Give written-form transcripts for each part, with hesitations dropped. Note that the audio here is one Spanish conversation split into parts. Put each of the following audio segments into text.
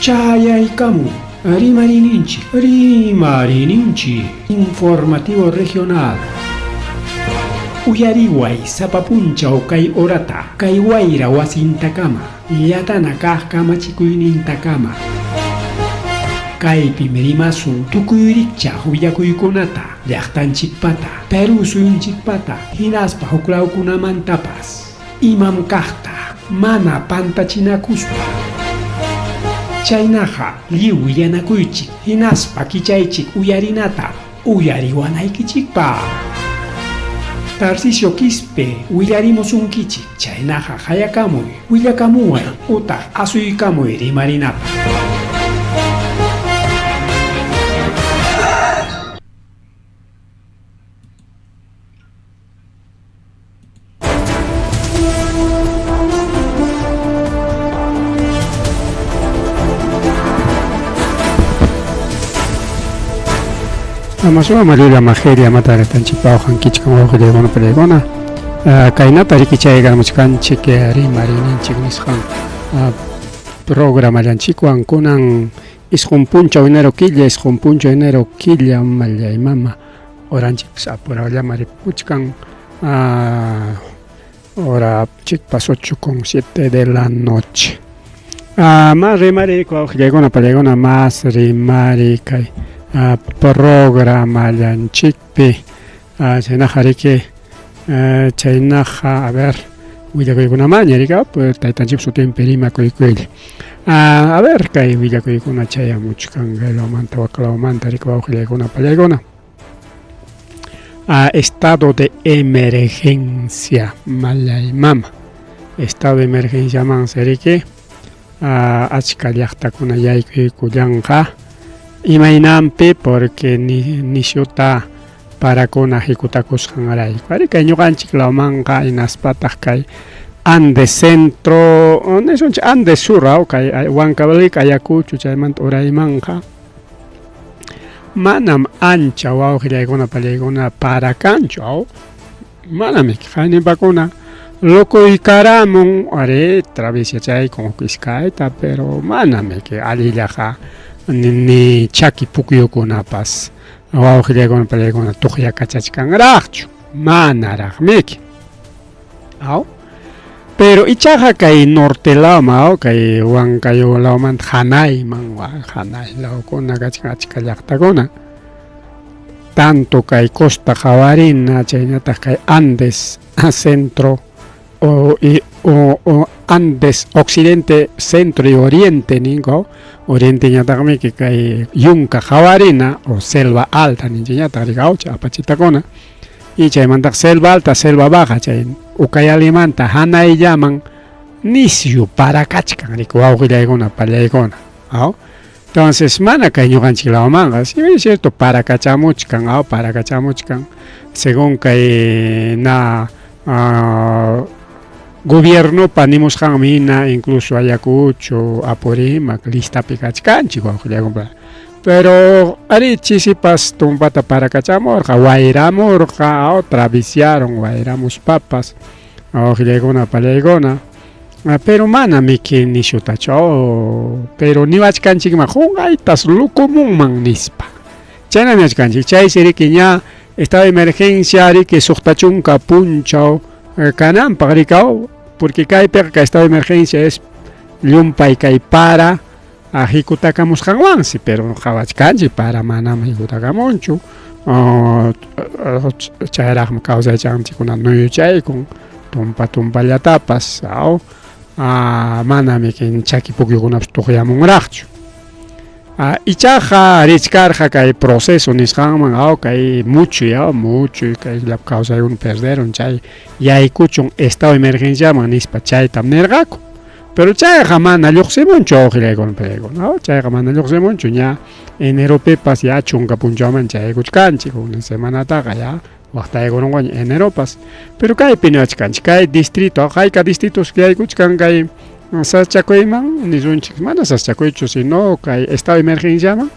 Chayaykamu, Rimarininchi, informativo regional. Uyariway sapapunchaw kay orata, kay wayra wasintakama, yatana kajkamachikuynintakama. Kaypi merimasun tukuyricha huyakuykunata, llaqtanchikpata, Perú suyunchikpata, hinaspa huklawkunamantapas, imam kaqta, mana pantachinakuspa. Chaynaqa lliw yanakuychik, hinaspa kichaychik uyarinata, uyariwanaykichikpa. Tarcisio Quispe, willarimusunkichik, chaynaqa hayakamuy, willakamuway, utaq asuykamuy rimarinapa. Amasua María Mageria Matara Tanchipao Hankichkamo Gregona Pelegona Kainata Rikichayga Muchkanchik Rimarinchik Nishan Programa Lanchikuan Kunan Isjumpuncho enero quilla Malla y Mama Oranchik Sapura Maripuchkan hora chik pasó 8:07 de la noche. Más rimari Gregona Pelegona más rimari Kai programa lanchikpi chaynajariki chaynaja a ver willakuykuna mañarika pues taytanchik sutin perima kuykuylli a ver kay willakuykuna chayamuchkan gaylawmanta waklawmanta rikuwawqillaykuna pallaykuna estado de emergencia mallaymama estado de emergencia man seriki achka llaqtakuna yaykuykullanqa imaynampi porque nishuta parakuna hikutakusqanrayku ari kay ñuqanchik lawmanqa inaspataq kay Andes centro nisunchik Andes sur kay Huancavelica Ayacucho chaymanta uraymanqa manam ancha wawqillaykuna pallaykuna parakanchu manami qaynipakuna lokuykaramun ari travesiachayku kiskayta pero manami que alillaqa ni chaki pukyukunapas wawqillaykuna pallaykuna tuqyakachachkanraqchu manaraqmiki pero ichaqa kay norte lawma kay Huancayo lawmanta hanayman hanay lawkuna kachkan achka llaqtakuna tanto kay costa qawarina chaynataq kay Andes centro o Andes occidente centro y oriente ningo oriente ñataqmi que kay yunka qawarina o selva alta ninchiñataq rikawcha apachitakuna y chaymantaq selva alta selva baja chay ukayalimanta hanayllaman nisyu parakachkan rikuwawqillaykuna pallaykuna entonces mana kay ñuqanchik lawmanqa si es cierto parakachamuchkan según kay na gobierno panimusqanmi na incluso Ayacucho Apurímac listapi kachkanchik wawqillaykuna pero ari chisipas tumpata parakachamurqa wayramurqa traviciaron wayramuspapas wawqillaykuna pallaykuna pero manami que nishutachu pero niwachkanchikman qunqaytas lukumunman nispa chaynami achkanchik chay siriki ña estado de emergencia riki suqtachunka punchaw kananpaq rikaw porque kaypiqa estado de emergencia es llumpay kay para hikutakamusqanwansi pero qhawachkanchik para manam hikutakamunchu chayraqmi kawsaychanchikuna nuyuchaykun tumpallatapas manami que chaki pukyukunapas tuqyamunraqchu ichaqa richkarqa kay proceso nisqanman kay mucho kay kawsaykuna perderon chay yaykuchun estado de emergenciaman nispa chaytam nirqaku pero chayqa mana lluqsimunchu wawqillaykuna pallaykuna chayqa mana lluqsimunchu ña eneropipas ya chunka punchawman chayaykuchkanchik una semanataqa ya waqtaykunawan eneropas pero kaypi niwachkanchik kay distrito hayka distritos yaykuchkan kay saschakuyman nisunchik mana saschakuychu sino kay estado de emergenciaman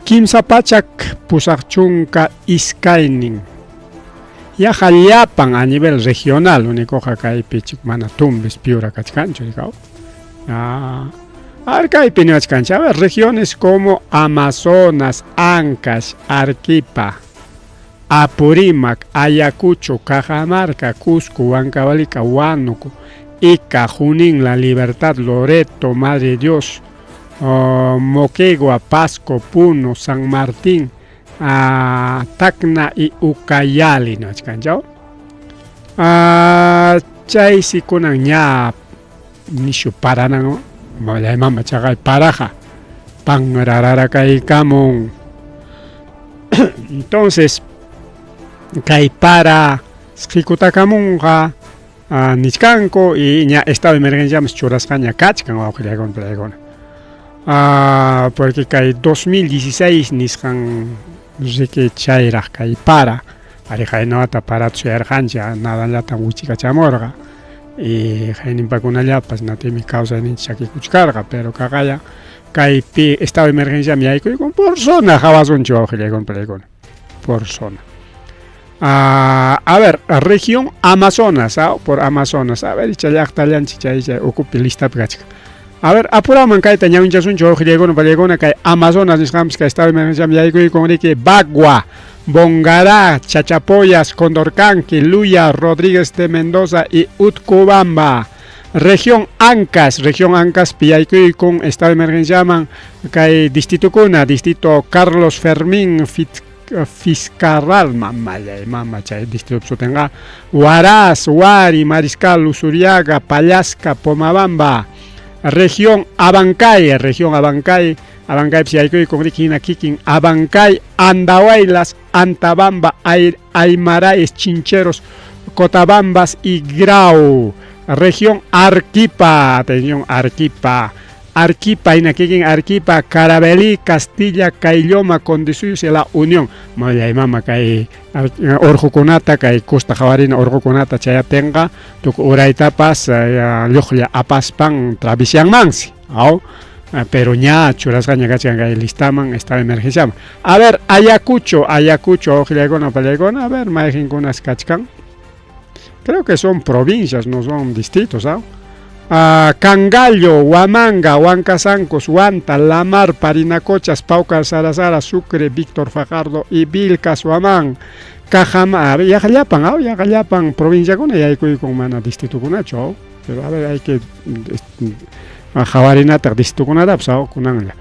kimsa pachak pusaq chunka iskaynin yaqa llapan a nivel regional unikoqa kaypi mana tumbis piura kachkanchu rikaw Arcaipi niwachkanchik. A ver, regiones como Amazonas, Ancash, Arequipa, Apurímac, Ayacucho, Cajamarca, Cusco, Huancavelica, Huánuco, Ica, Junín, La Libertad, Loreto, Madre de Dios, Moquegua, Pasco, Puno, San Martín, Tacna y Ucayali, ¿no? Chay si kunan ña nishu Paraná, Maya mama chagay paraja, pangrarara kay kamon. Entonces, kay para skikutakamunga, nichkanko y ña estado de emergencia mas churascaña kachkan wawqillaygon playgon. Porque kay 2016 niskan riki chayraq kay para arijaynawata paratu yarqancha nadallata wichikachamurqa y haynimpakunallapas natimi kawsayninchik shakikuchkarqa pero kaqaya kaypi estado de emergencia yaykuyku por zona hawasunchik wawqillaygon playgon por zona. A ver, región Amazonas, por Amazonas, a ver, chayaqtallanchik chay ocupi listapi kachka. A ver, apuraman kayta ñawinchasunchik wawqillaygon playgon kay Amazonas nisqamus kay estado de emergencia yaykuyku riki Bagua, Bongará, Chachapoyas, Condorcanqui, Luya, Rodríguez de Mendoza y Utcubamba. Región Ancas, Piyaykuy con estado de emergencia man, kay distrito kuna, distrito Carlos Fermín Fiscarral, mama chay distrito sutenga, Huaraz, Huari, Mariscal, Usuriaga, Pallasca, Pomabamba. Región Abancay, Piyaykuy con Rikina Kikin, Abancay, Andahuaylas, Antabamba, Aymaráes, Chincheros, Cotabambas y Grau. Región Arequipa, atención, Arequipa, Carabelí, Castilla, Cailloma, Condesuyos y La Unión. Maya mama kay Orjukunata, kay Costa Javarina, Orjukunata, Chayatenga, tuk Uraitapas, Lujlia, Apaspan, Travisian Mansi. Pero ña churascaña kachkan kay listaman estado de emergencia. A ver, Ayacucho, Ojilagona, Palegona, a ver, Majinkunas kachkan. Creo que son provincias, no son distritos, Cangallo, Huamanga, Huancasancos, Huanta, Lamar, Parinacochas, Paucar, Sarazara, Sucre, Víctor Fajardo y Vilcas, Huamán, Cajamar, Yajayapan, provincia con Yaycuy con mana distrito kunacho, pero a ver, hay que Javarinata, distrito kunadapsao, kunangla.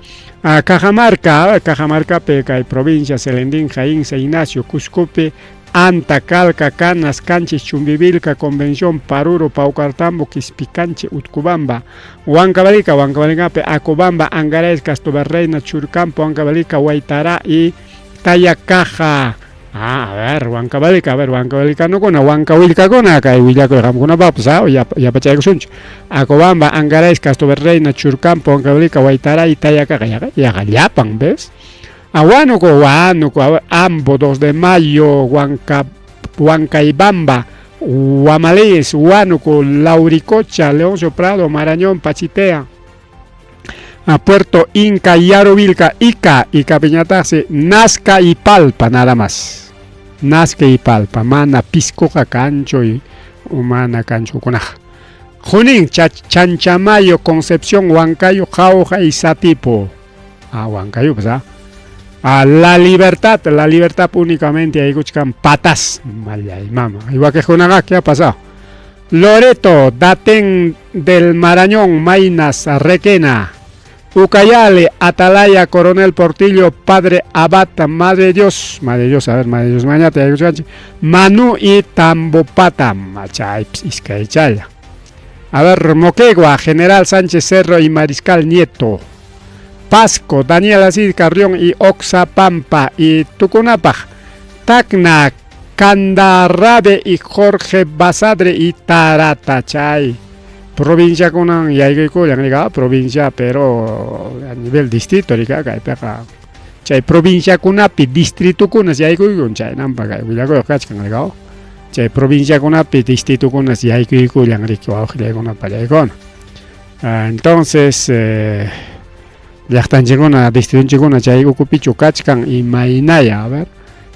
Cajamarca, Peca y provincia, Selendín, Jaín, San Ignacio, Cuscope, Anta, Calca, Canas, Canches, Chumbivilca, Convención, Paruro, Paucartambo, Quispicanche, Utcubamba, Huancavelica, Acobamba, Angares, Castoberreina, Churcampo, Huancavelica, Huaytará y Tayacaja. A ver, Huancavelica no con Huancavilca con acá y Villaco con Babsa, ya Pachaco Sunch. Acobamba, Angares, Castoberreina, Churcampo, Huancavelica, Huaytará y Tayacaja, ya, ¿ves? Huánuco, Ambo, 2 de Mayo, Huancaibamba, Huamalés, Huánuco, Lauricocha, Leoncio Prado, Marañón, Pachitea, Puerto Inca, Yarovilca, Ica, Piñatase, Nazca y Palpa, nada más. Nazca y Palpa, Mana, Piscoca, Cancho y Humana, Cancho, Conaja. Junín, Chanchamayo, Concepción, Huancayo, Jauja y Satipo. Huancayo, pues, La Libertad únicamente hay que patas, mama. Igual que Jonaga, ¿qué ha pasado? Loreto, Datén del Marañón, Mainas, Requena, Ucayale, Atalaya, Coronel Portillo, Padre Abad, Madre de Dios, mañana, Manu y Tambopata, Machay, Iscaychaya. A ver, Moquegua, General Sánchez Cerro y Mariscal Nieto. Pasco, Daniel Asid Carrión y Oxapampa y Tucunapaj, Tacna, Candarrabe y Jorge Basadre y Taratachay. Provincia con provincia, pero a nivel distrito, chay provincia kunapi distrito kunas yaykuykun chay nampaka willakuy kachkan ligao. Chay provincia kunapi distrito kunas yaykuyku llanriki wawqillaykuna pallaykuna. Entonces llaqtanchikuna distritonchikuna chay ukupichu kachkan y Mainaya, a ver,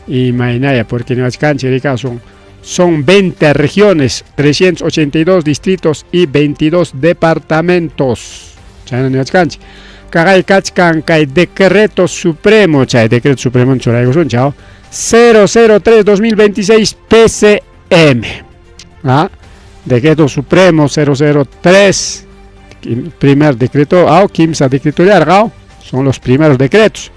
y Mainaya porque niwachkanchik rikasun son 20 regiones, 382 distritos y 22 departamentos. Kagay kachkan kay decreto supremo, decreto supremo churaygo son chao. 003-2026 PCM. ¿Ah? Decreto supremo 003. Primer decreto, Kimsa decreto largao, son los primeros decretos.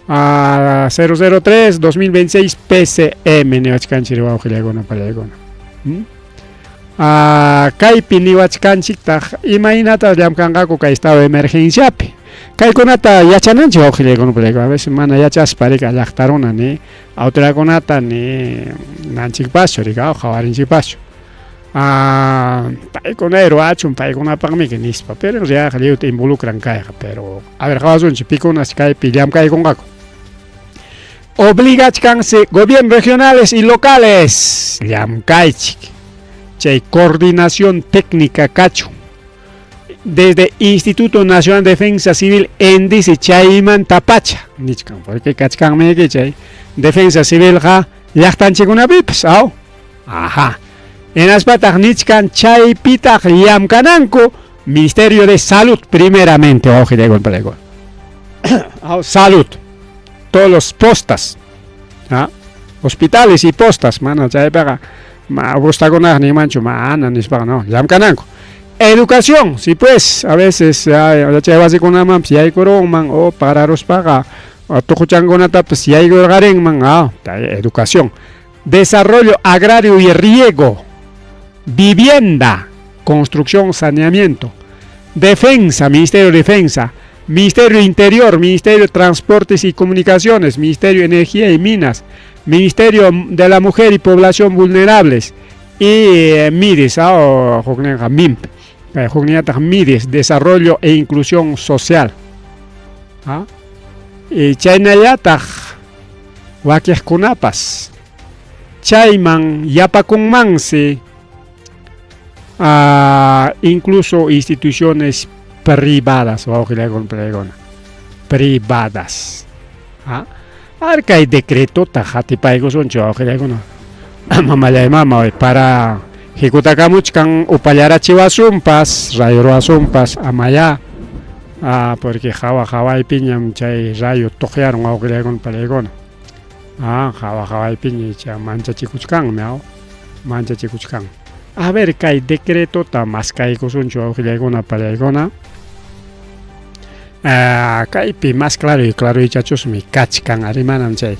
003-2026 PCM niwachkanchik wawqillaykuna pallaykuna. Kaypi niwachkanchik imaynatas llamkanqaku kay estado de emergenciapi. Kaykunata yachananchik wawqillaykuna pallaykuna. A veces mana yachasparika llaqtaruna ni autoridadkunata ni nanchikpaschu rika qawarinchikpaschu. Paykuna ruachun paykunapaqmi nispa, pero en realidad lluyta involucran kayqa, pero a ver qawasunchik pikunas kaypi llamkaykunqaku. Obligachkanse gobiernos regionales y locales llamkaychik chay coordinación técnica cacho desde Instituto Nacional de Defensa Civil endice chayman tapacha nichkan porque kachkanme que chay defensa civil ja llaqtanchikunapipas ajá en aspataj nichkan chaypitaj llamkananku Ministerio de Salud primeramente salud, todos los postas, hospitales y postas, mana chaypaga gustakunaj ni manchu mana nispaga no llamkananku. Educación, sí pues, a veces chay wasikunaman si hay koronman o pararospaga tukuchankunata pues si hay gorgarenman educación. Desarrollo agrario y riego, vivienda, construcción, saneamiento, defensa, Ministerio de Defensa, Ministerio de Interior, Ministerio de Transportes y Comunicaciones, Ministerio de Energía y Minas, Ministerio de la Mujer y Población Vulnerables y MIDES, MIMP, MIDES, Desarrollo e Inclusión Social. Y chaynallataq wakiqkunapas chayman yapakunmansi incluso instituciones privadas privadas. Arcay decreto tajatipaygo son mama para ejecutakamuchkan upallarachiwasumpas rayuruasumpas amaya porque jawa y piñam chay rayo tojearon awqillaykuna palaykuna jawa y piña cha manchachikuchkan manchachikuchkan. A ver kay decreto ta maskayku sunchu awqillaykuna palaykuna. Kaypi más claro y chachusmi kachkan arimanan chay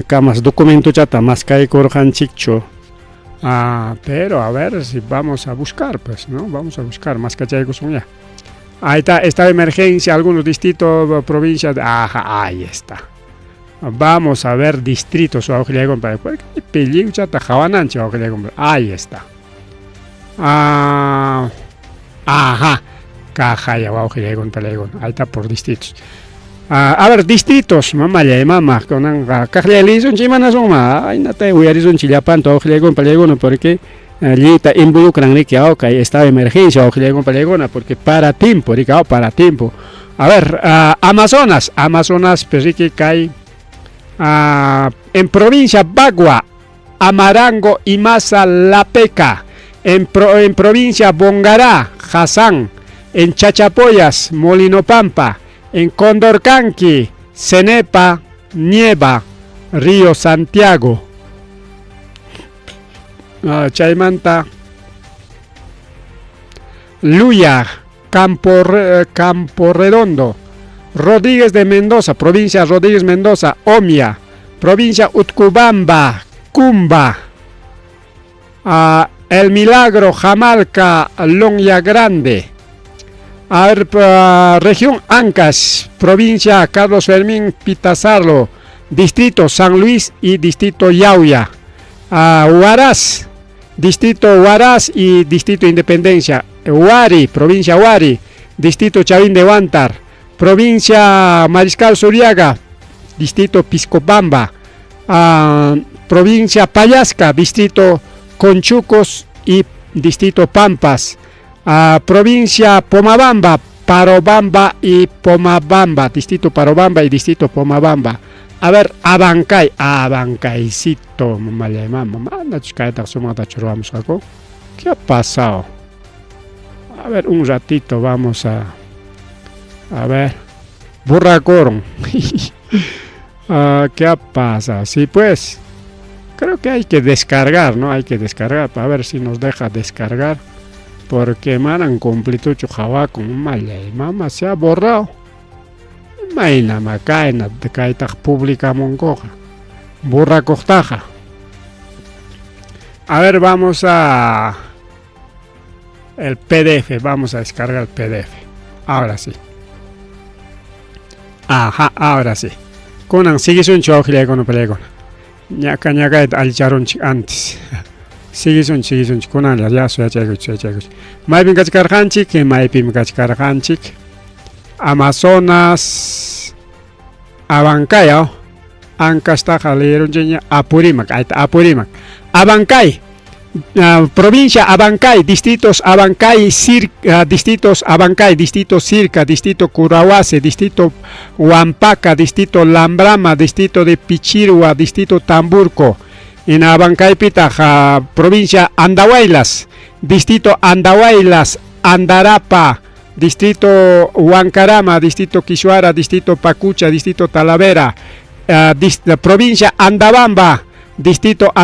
kamas documento chata maskaykurqanchikchu. Pero a ver si vamos a buscar, pues, ¿no? Vamos a buscar más cachaykusun ya. Ahí está, esta emergencia, algunos distritos, provincias, ahí está. Vamos a ver distritos, ahí está. Ahí está por distritos. A ver, distritos, mamá, con Cajalison, Chimanazoma, ay, no te voy a decir un chilapanto, porque allí está involucran que está emergencia, porque para tiempo, para tiempo. A ver, Amazonas, pues que cae en provincia Bagua, Amarango y Masa La Peca, en provincia Bongará, Hassan, en Chachapoyas, Molino Pampa, en Condorcanqui, Cenepa, Nieva, Río Santiago, Chaymanta, Luya, Campo Redondo, Rodríguez de Mendoza, provincia Rodríguez Mendoza, Omia, provincia Utcubamba, Cumba, El Milagro, Jamalca, Lonya Grande. Región Ancash, provincia Carlos Fermín Pitazarlo, distrito San Luis y distrito Yauya. Huaraz, distrito Huaraz y distrito Independencia. Huari, provincia Huari, distrito Chavín de Huántar. Provincia Mariscal Suriaga, distrito Piscobamba. Provincia Payasca, distrito Conchucos y distrito Pampas. Provincia Pomabamba, Parobamba y Pomabamba, distrito Parobamba y distrito Pomabamba. A ver, Abancaycito, mamá, ¿qué ha pasado? A ver, un ratito vamos a ver, Burracoron. ¿Qué ha pasado? Sí, pues, creo que hay que descargar, ¿no? Hay que descargar, para ver si nos deja descargar. Porque me han cumplido Java con mamá se ha borrado. Maina macaina de caita pública mongoja. Burra costaja. A ver, vamos a el PDF, vamos a descargar el PDF. Ahora sí. Ajá, ahora sí. Conan, sigues un choque con el pelego. Ñaca alicharon antes. Sigues un conan ya soy chego. Maipim kachkarhanchik. Amazonas Abancay, Ancasta Jalero, Apurimac, Abancay, provincia Abancay, distritos Abancay, distritos Abancay, distrito Circa, distrito Curahuase, distrito Huampaca, distrito Lambrama, distrito de Pichirua, distrito Tamburco, en Abancay Pitaja, provincia Andahuaylas, distrito Andahuaylas, Andarapa, distrito Huancarama, distrito Quishuara, distrito Pacucha, distrito Talavera, provincia Andabamba, distritos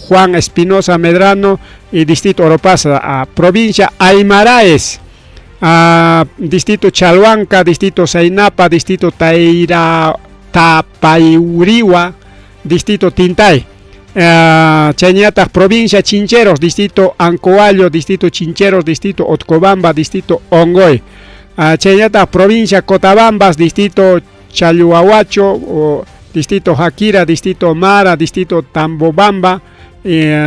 Juan Espinosa Medrano y distrito Oropasa, provincia Aymaraes, distrito Chalhuanca, distrito Sainapa, distrito Tapayuriwa, distrito Tintay. Chañatas, provincia Chincheros, distrito Ancoallo, distrito Chincheros, distrito Otcobamba, distrito Ongoy. Chañatas, provincia Cotabambas, distrito Chalhuahuacho, distrito Jaquira, distrito Mara, distrito Tambobamba.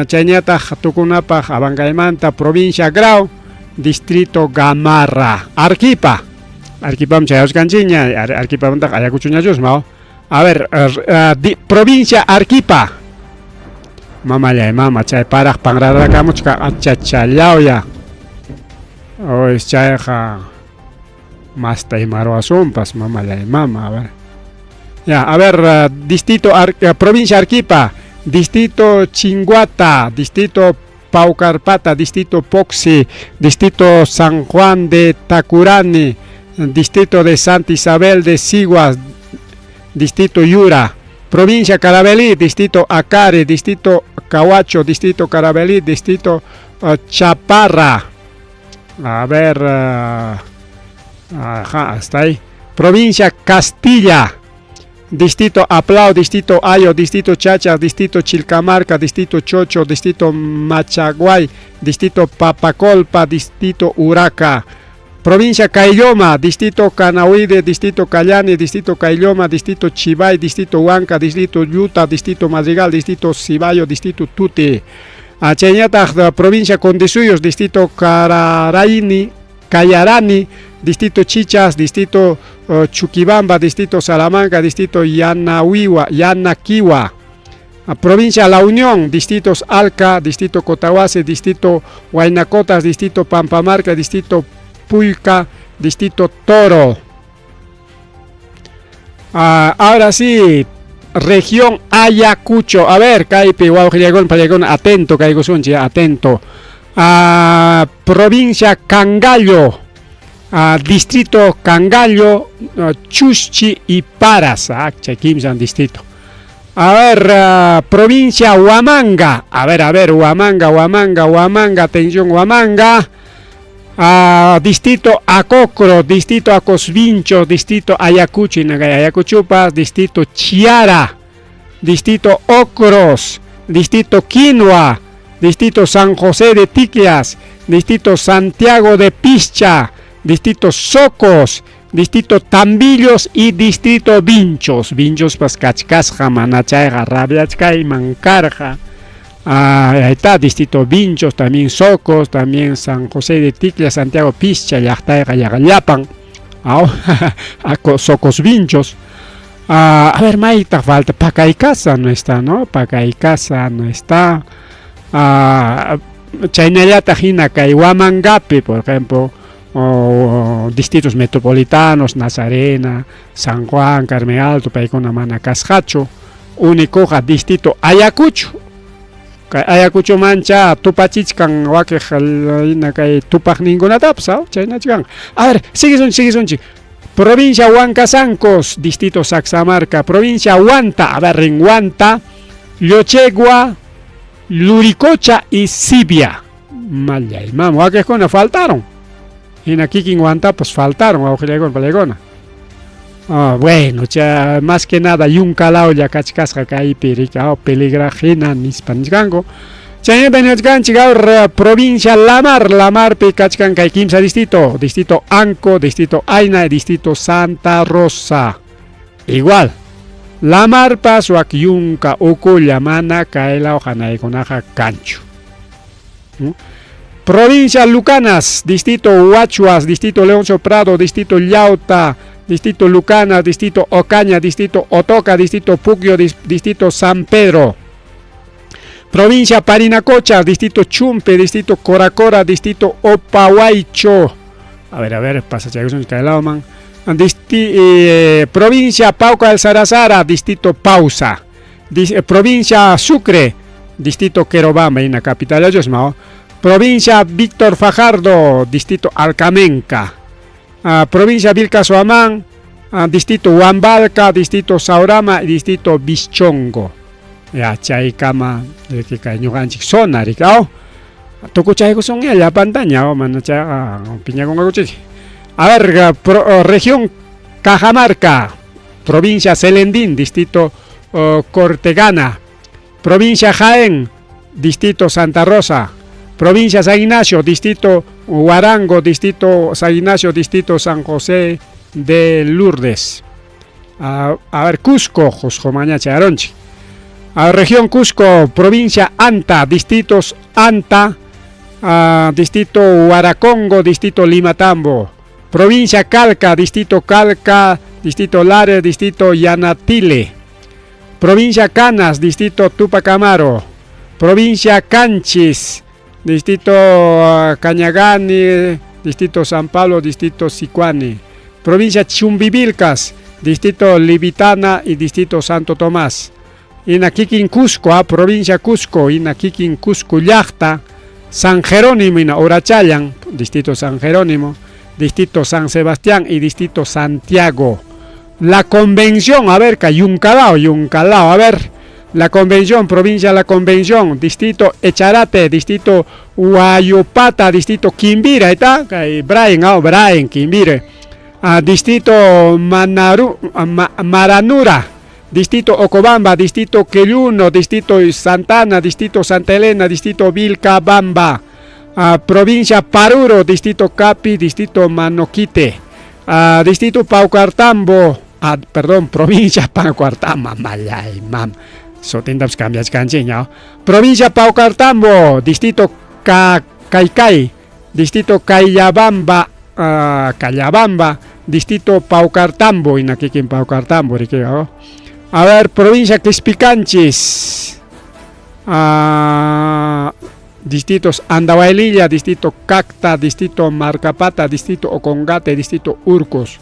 Chañatas, Tucunapa, Abancaymanta, provincia Grau, distrito Gamarra. Arquipa, Chayos Canchiña, Arquipa, Ayacuchuñayos, Mao. A ver, provincia Arquipa. Mama, chay paraj pangrada kamuchka achachallao ya. O es chayja masta y maroasumpas, mama, a ver. Ya, a ver, distrito, provincia Arquipa, distrito Chinguata, distrito Paucarpata, distrito Poxi, distrito San Juan de Tacurani, distrito de Santa Isabel de Siguas, distrito Yura. Provincia Carabelí, distrito Acare, distrito Cahuacho, distrito Carabelí, distrito Chaparra. A ver, hasta ahí. Provincia Castilla, distrito Aplau, distrito Ayo, distrito Chachas, distrito Chilcamarca, distrito Chocho, distrito Machaguay, distrito Papacolpa, distrito Uraca. Provincia Caylloma, distrito Canahuide, distrito Cayani, distrito Caylloma, distrito Chivay, distrito Huanca, distrito Yuta, distrito Madrigal, distrito Cibayo, distrito Tuti. Chañata, provincia Condesuyos, distrito Cayarani, distrito Chichas, distrito Chuquibamba, distrito Salamanca, distrito Yanaquiwa. Provincia La Unión, distritos Alca, distrito Cotahuasi, distrito Huaynacotas, distrito Pampamarca, distrito Pulca, distrito Toro. Ahora sí, región Ayacucho. A ver, Caipi, Guaujilegón, atento, Caigo Sunchi, atento. Provincia Cangallo, distrito Cangallo, Chuschi y Paras, Kimsan distrito. A ver, provincia Huamanga. A ver, Huamanga, atención, Huamanga. Distrito Acocro, distrito Acosvincho, distrito Ayacucho, Ayacuchupas, distrito Chiara, distrito Ocros, distrito Quinoa, distrito San José de Tiquias, distrito Santiago de Pischa, distrito Socos, distrito Tambillos y distrito Vinchos. Vinchos pascachcasja, manachaiga, rabiachca y mancarja. Ahí está, distrito Vinchos, también Socos, también San José de Ticlia, Santiago Pischa, Yachtaega, Yagallapan, Socos Vinchos. A ver, Maita, falta Pacaicasa, no está, ¿no? Pacaicasa no está. Chaynayata Jina, Huamangapi, por ejemplo, distritos metropolitanos, Nazarena, San Juan, Carmen Alto, paikuna mana kasqachu, unikuqa distrito Ayacucho. Ayacucho mancha tupachichkan wakiq kay tupaqninkunatapas, chaynachikan. A ver, sigue. Provincia Huancasancos, distrito Saxamarca. Provincia Huanta, a ver, en Huanta, Llochegua, Luricocha y Sibia. Malay, mamo, wakiqkuna faltaron. Hina kikin Huanta, pues faltaron, awqillaykuna pallaykuna. Bueno, más que nada Yuncalao ya kachkasqa kaypi rika peligra hina nispanchkanku. Chaymi ñukanchik ahora provincia Lamarpi kachkan kay kimsa distrito Anco, distrito Aina y distrito Santa Rosa. Igual Lamarpas wak Yunka Ukulla mana kaylao hanaykunaqa kanchu. Provincia Lucanas, distrito Huachuas, distrito Leoncio Prado, distrito Llauta, distrito Lucana, distrito Ocaña, distrito Otoca, distrito Puquio, distrito San Pedro. Provincia Parinacocha, distrito Chumpe, distrito Coracora, distrito Opahuaycho. A ver, pasa chayusun kaylao man. Provincia Pauca del Sarazara, distrito Pausa. Provincia Sucre, distrito Querobamba, en la capital de Yosmao. Provincia Víctor Fajardo, distrito Alcamenca. Provincia Vilcasuamán, distrito Huambalca, distrito Saurama y distrito Bichongo. Ya chaykama de que ñuqanchik zona rikao. Tukuchayku son la pantalla, manacha piña con aguchiki. A ver, región Cajamarca, provincia Celendín, distrito Cortegana. Provincia Jaén, distrito Santa Rosa. Provincia San Ignacio, distrito Huarango, distrito San Ignacio, distrito San José de Lourdes. A ver, Cusco, Josjomaña Charonchi. Región Cusco, provincia Anta, distritos Anta, distrito Huaracongo, distrito Limatambo. Provincia Calca, distrito Lares, distrito Yanatile. Provincia Canas, distrito Tupacamaro. Provincia Canchis, distrito Cañagani, distrito San Pablo, distrito Sicuani. Provincia Chumbivilcas, distrito Libitana y distrito Santo Tomás. Inaquiquín Cusco, provincia Cusco, Inaquiquín Cusco Llacta, San Jerónimo, Ina Orachayan, distrito San Jerónimo, distrito San Sebastián y distrito Santiago. La convención, a ver, Yuncalao, a ver. La Convención, provincia La Convención, distrito Echarate, distrito Huayupata, distrito Quimbira, ¿está? Brian, Quimbire. Distrito Maranura, distrito Ocobamba, distrito Queyuno, distrito Santana, distrito Santa Elena, distrito Vilcabamba. Provincia Paruro, distrito Capi, distrito Manoquite. Distrito Paucartambo, provincia Paucartambo, malay, mam. Sotindaps cambias canchiña. Provincia Paucartambo, distrito Caicay, distrito Cayabamba, distrito Paucartambo, Inaquiquín Paucartambo, riqueo. A ver, provincia Quispicanchis, distritos Andahuaylilla, distrito Cacta, distrito Marcapata, distrito Ocongate, distrito Urcos.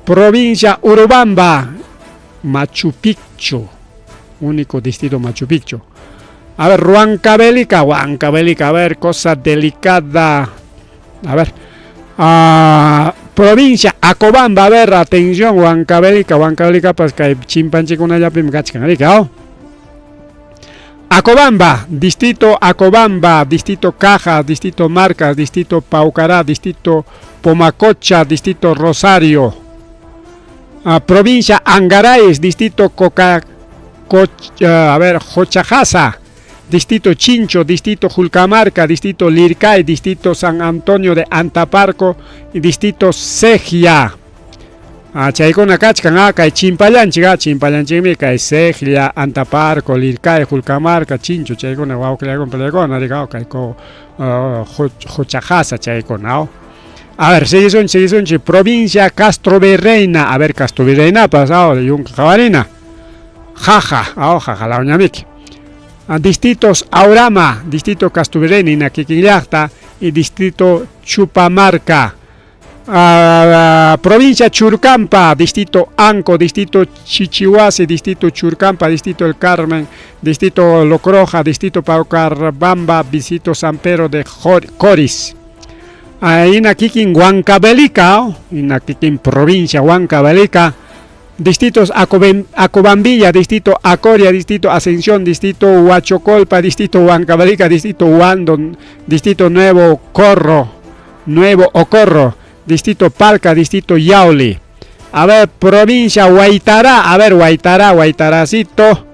Provincia Urubamba, Machu Picchu, único distrito Machu Picchu. A ver, Huancavelica, a ver, cosa delicada. A ver, provincia Acobamba, a ver, atención, Huancavelica, pues que chimpanche con allá pim cachcanarica. Acobamba, distrito Caja, distrito Marcas, distrito Paucará, distrito Pomacocha, distrito Rosario. Provincia Angaraes, distrito Jochajasa, distrito Chincho, distrito Julcamarca, distrito Lircay, distrito San Antonio de Antaparco y distrito Segia. Chaykuna kachkan kay Chimpallanchimi kay Segia, Antaparco, Lircay, Julcamarca, Chincho, chaykuna wawqillaykuna peleykuna rikaw kay Jochajasa chaykuna. A ver, sigue provincia Castro Virreina, a ver, Castro Virreina pasado de Yunca Javarina. Jaja, la uñamiki. Distritos Aurama, distrito Castro Virreina, Inaquiquillacta y distrito Chupamarca. Provincia Churcampa, distrito Anco, distrito Chichihuasi, distrito Churcampa, distrito El Carmen, distrito Locroja, distrito Paucarbamba, distrito San Pedro de Coris. Inaquiquín Huancavelica, Inaquiquín provincia Huancavelica, distritos Acobambilla, distrito Acoria, distrito Ascensión, distrito Huachocolpa, distrito Huancavelica, distrito Huandon, distrito Nuevo Ocorro, distrito Palca, distrito Yauli. A ver, provincia Huaytará, a ver, Huaytaracito.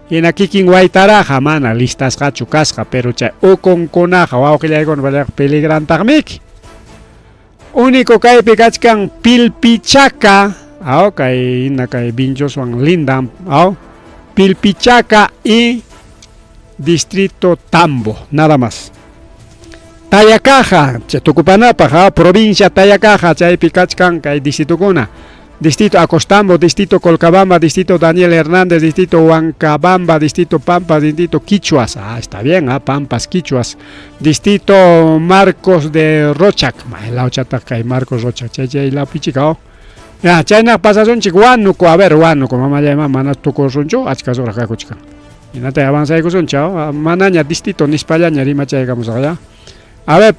Y en aquí quien Huaytará, jamana, listas cachucasca, pero chay, con conaja, o que le con peligran tagmik. Único que hay picachcan Pilpichaca, que hay binchos van lindam, Pilpichaca y distrito Tambo, nada más. Tayacaja, Tucupanapa, provincia Tayacaja, chay picachcan, que hay distrito Cuna. Distrito Acostambo, distrito Colcabamba, distrito Daniel Hernández, distrito Huancabamba, distrito Pampas, distrito Quichuas, está bien, Pampas, Quichuas, distrito Marcos de Rochac, la ochataca y Marcos Rochac, chay la pichica, ya, chayna pasason chik Huánuco, a ver, Huánuco, mamá llama, manas tuco soncho, achcas hora cacochica, y no te avanza y soncho, manaña, distrito Nispallaña, rima chaygamos allá, a ver,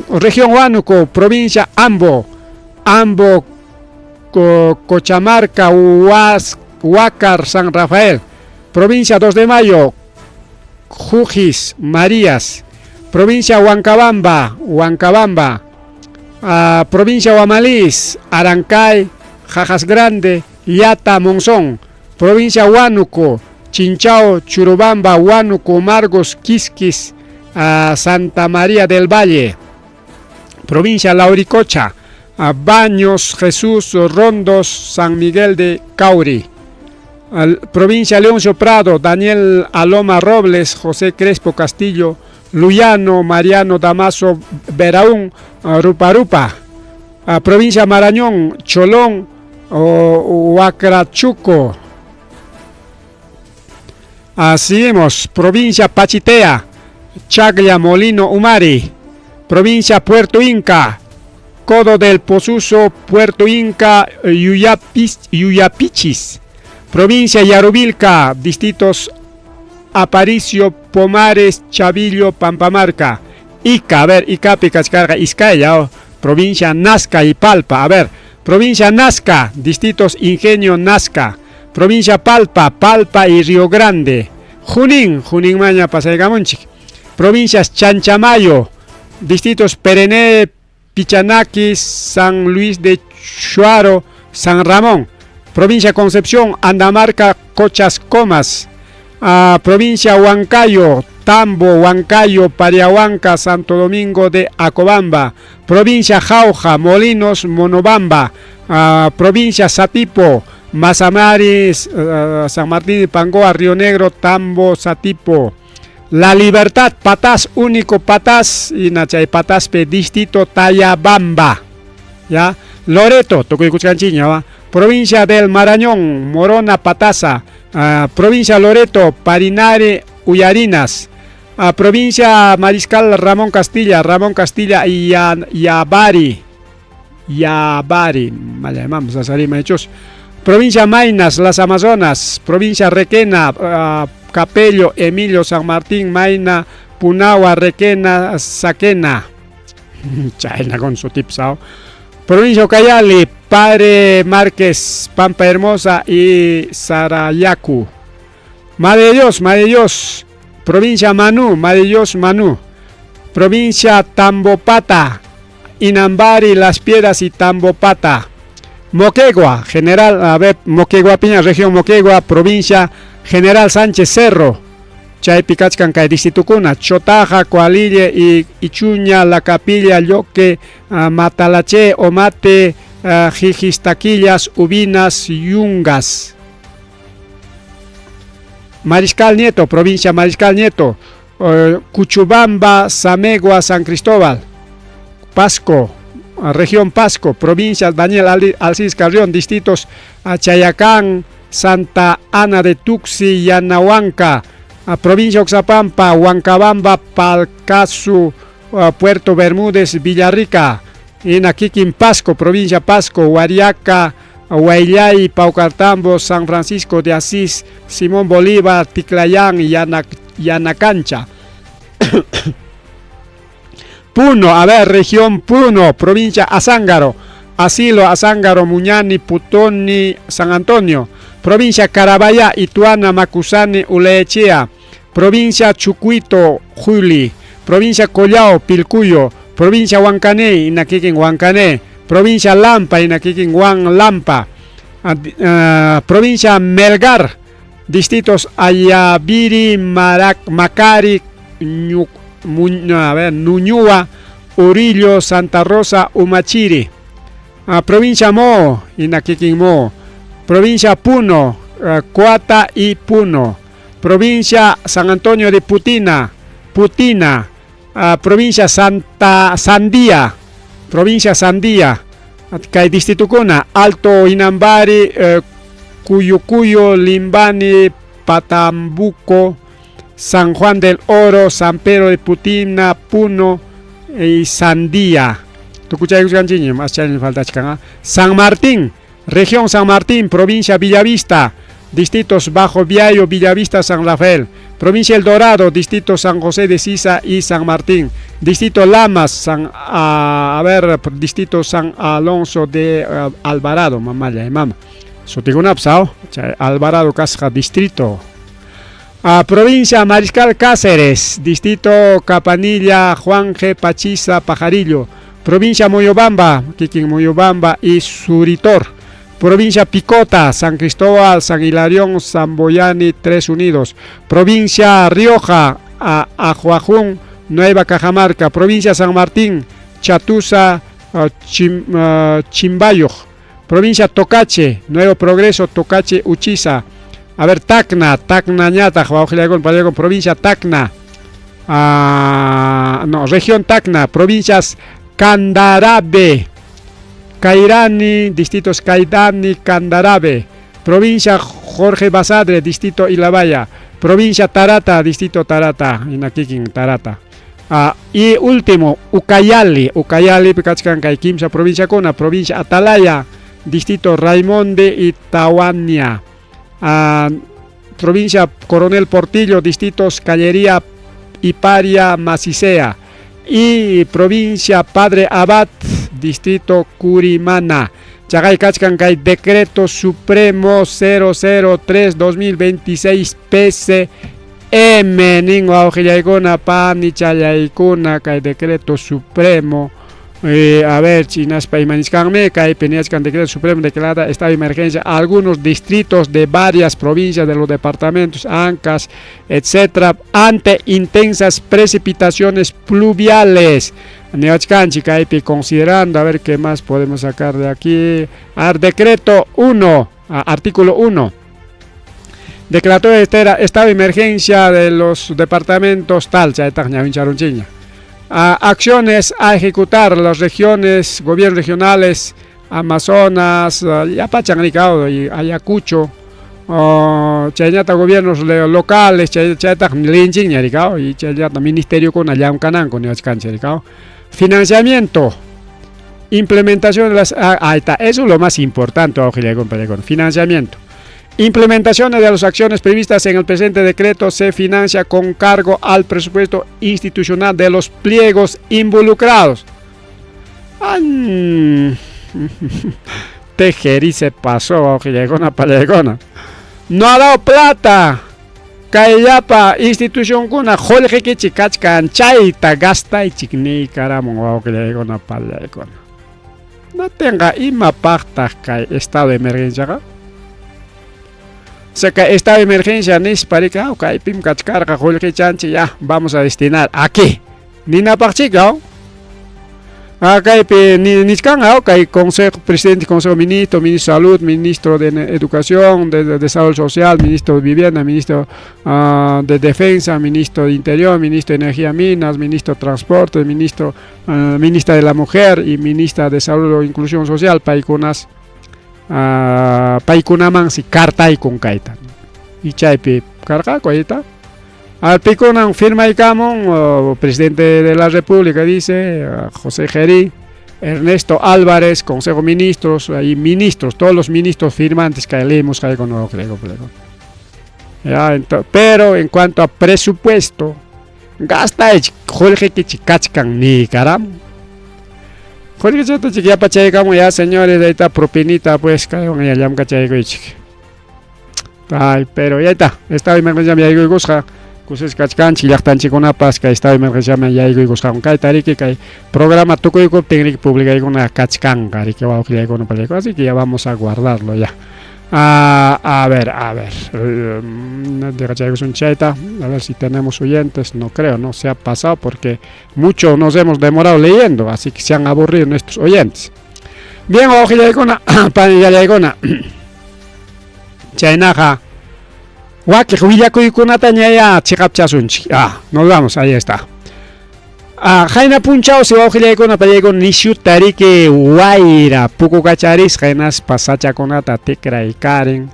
región Huánuco, provincia Ambo, Cochamarca, Huácar, San Rafael, provincia 2 de Mayo, Jujis, Marías, provincia Huancabamba, provincia Huamalís, Arancay, Jajas Grande, Yata, Monzón, provincia Huánuco, Chinchao, Churubamba, Huánuco, Margos, Quisquis, Santa María del Valle, provincia Lauricocha, Baños, Jesús, Rondos, San Miguel de Cauri, provincia Leoncio Prado, Daniel Aloma Robles, José Crespo Castillo, Luyano, Mariano Damaso Beraún, Ruparupa, provincia Marañón, Cholón, Huacrachuco. Seguimos, provincia Pachitea, Chaglia, Molino, Umari, provincia Puerto Inca, Codo del Pozuzo, Puerto Inca, Yuyapichis, provincia Yarubilca, distritos Aparicio, Pomares, Chavillo, Pampamarca, Ica, a ver, Ica, Picachcarga, Izcaya, provincia Nazca y Palpa, a ver, provincia Nazca, distritos Ingenio, Nazca, provincia Palpa, Palpa y Río Grande, Junín, Maña, Pasaigamonchic, provincias Chanchamayo, distritos Perené, Pichanaquis, San Luis de Chuaro, San Ramón, provincia Concepción, Andamarca, Cochas Comas, provincia Huancayo, Tambo, Huancayo, Pariahuanca, Santo Domingo de Acobamba, provincia Jauja, Molinos, Monobamba, provincia Satipo, Mazamaris, San Martín de Pangoa, Río Negro, Tambo, Satipo, La Libertad, Patás, único Patás, y Nachay Pataspe, distrito Tayabamba, ya, Loreto, Tocuicuchcanchiña, provincia del Marañón, Morona, Patasa, provincia Loreto, Parinare, Uyarinas, provincia Mariscal Ramón Castilla y Yabari, vamos a salir hechos, provincia Maynas, Las Amazonas, provincia Requena, Capello, Emilio, San Martín, Mayna, Punagua, Requena, Saquena, Chayna con su tipsao, provincia Ucayali, Padre Márquez, Pampa Hermosa y Sarayacu, Madre de Dios, provincia Manú, Madre de Dios, Manú, provincia Tambopata, Inambari, Las Piedras y Tambopata, Moquegua, Moquegua Piña, región Moquegua, provincia General Sánchez Cerro, Chay Picachcan, Distritucuna, Chotaja, Coalille y Ichuña, La Capilla, Yoque, Matalache, Omate, Jijistaquillas, Ubinas, Yungas. Mariscal Nieto, provincia Mariscal Nieto, Cuchubamba, Samegua, San Cristóbal, Pasco, región Pasco, provincia Daniel Alcides Carrión, distritos Chayacán, Santa Ana de Tuxi, Yanahuanca, provincia Oxapampa, Huancabamba, Palcazu, Puerto Bermúdez, Villarrica, Kikin Pasco, provincia Pasco, Huariaca, Huayllay, Paucartambo, San Francisco de Asís, Simón Bolívar, Ticlayán y Yanacancha. Puno, a ver, región Puno, provincia Azángaro, Asilo, Azángaro, Muñani, Putoni, San Antonio, provincia Carabaya, Ituana, Macusani, Uleechea, provincia Chucuito, Juli, provincia Collao, Pilcuyo, provincia Huancané, Inaquiquin Huancané, provincia Lampa, Inaquiquin Huan Lampa, provincia Melgar, distritos Ayaviri, Macari, Nuñúa, Urillo, Santa Rosa, Umachiri, provincia Mo, Inaquiquin Mo, provincia Puno, Coata y Puno, provincia San Antonio de Putina, provincia Sandía, Kay distrito Cuna, Alto Inambari, Cuyucuyo, Limbani, Patambuco, San Juan del Oro, San Pedro de Putina, Puno y Sandía. San Martín, región San Martín, provincia Villavista, distritos Bajo Viayo, Villavista, San Rafael, provincia El Dorado, distrito San José de Sisa y San Martín, distrito Lamas, distrito San Alonso de Alvarado, Alvarado Casca, distrito. Provincia Mariscal Cáceres, distrito Capanilla, Juan G. Pachiza, Pajarillo, provincia Moyobamba, Quiquín Moyobamba y Suritor, provincia Picota, San Cristóbal, San Hilarión, San Boyani, Tres Unidos, provincia Rioja, Ajuajún, Nueva Cajamarca, provincia San Martín, Chatusa, Chimbayo, provincia Tocache, Nuevo Progreso, Tocache, Uchiza, Tacna, Ñata, provincia Tacna, región Tacna, provincias Candarabe, Cairani, distritos Caidani, Candarabe, provincia Jorge Basadre, distrito Ilabaya, provincia Tarata, distrito Tarata, Inaquiquin, Tarata. Y último, Ucayali, Kimsa, provincia Cona, provincia Atalaya, distrito Raimonde y Tahuania, provincia Coronel Portillo, distritos Callería y Paria, Macicea, y provincia Padre Abad, distrito Curimana. Chagay Kachkankay, decreto supremo 003-2026 PCM Ningo Aujillaykuna Pani Chayaykuna kay decreto supremo. Chinas Paimaniscanme, kay Peniachkan decreto supremo declara estado de emergencia a algunos distritos de varias provincias de los departamentos Ancas, etcétera, ante intensas precipitaciones pluviales. Neochcanchi, Caipi, considerando a ver qué más podemos sacar de aquí. Decreto 1, artículo 1. Declaratoria de estado de emergencia de los departamentos tal, acciones a ejecutar las regiones, gobiernos regionales, Amazonas, Yapachangricao y Ayacucho, Chayata gobiernos locales, Chayata Linching, y Chayata ministerio con Ayam Canan con Neochcanchi, financiamiento, implementación de las... ahí está, eso es lo más importante, financiamiento. Implementación de las acciones previstas en el presente decreto se financia con cargo al presupuesto institucional de los pliegos involucrados. Tejeri se pasó, no ha dado plata. Kayapa institución kuna jolje que chikachkan chaita gasta y chikni karamon no tenga ima pacta kay estado de emergencia. Se que estado de emergencia nis parika kay pim kachkarga jolje chanchi ya vamos a destinar aquí. Nina parchiga. Acá hay consejo, presidente, consejo ministro, ministro de salud, ministro de educación, de desarrollo social, ministro de vivienda, ministro de defensa, ministro de interior, ministro de energía, minas, ministro de transporte, ministra de la mujer y ministra de salud e inclusión social, paikunas, paikunaman si carta y con kaita. Y chaipi carga coita. Al piconan firma y camon, presidente de la República dice, José Geri, Ernesto Álvarez, Consejo de Ministros, y ministros, todos los ministros firmantes que leímos ahí con nuevo creo. Ya, pero en cuanto a presupuesto, gasta Jorge que chicachcan ni caram. Jorge chata chiquilla pachay como ya señores, ahí está propinita pues que ya llam cachay chiqui. Ay, pero ya está emergencia me digo gusja. Cosas cachcan chillactan chicona pas que está emergencia me ya digo gusja un kai tariki kai programa tuco y técnico pública y una cachcan cari que va a ocurrir con un así que ya vamos a guardarlo ya. A ver, un chaita, a ver si tenemos oyentes, no creo, no se ha pasado porque mucho nos hemos demorado leyendo, así que se han aburrido nuestros oyentes. Bien, ojilla de cona, panilla de cona, chainaja, guaque, huillaco cuna tañaya, chicapchasunchi, nos vamos, ahí está. Jaina punchao se va a con apellido con Nishu Tarike Guaira, poco cacharis, jainas pasacha con ata tecra y Karen,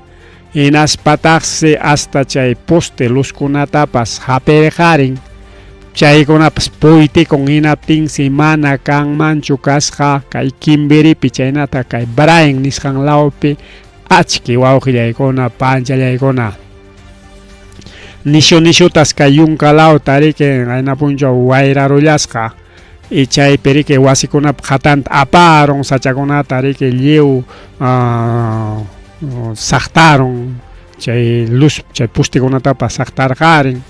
y nas patarse hasta chay poste luz con atapas, japere jaren, chay con apas poite con inapting simana kan manchu kasja, kai kimberi pichainata kai brain nishan laupe, achki wa con a pancha con a. Nisho taskayun kalao tarike aina puncho waira rullaska y chay perike wasikuna hatant aparon sachakuna tarike liu saktaron chay luz chay pustikuna tapa saktarjaren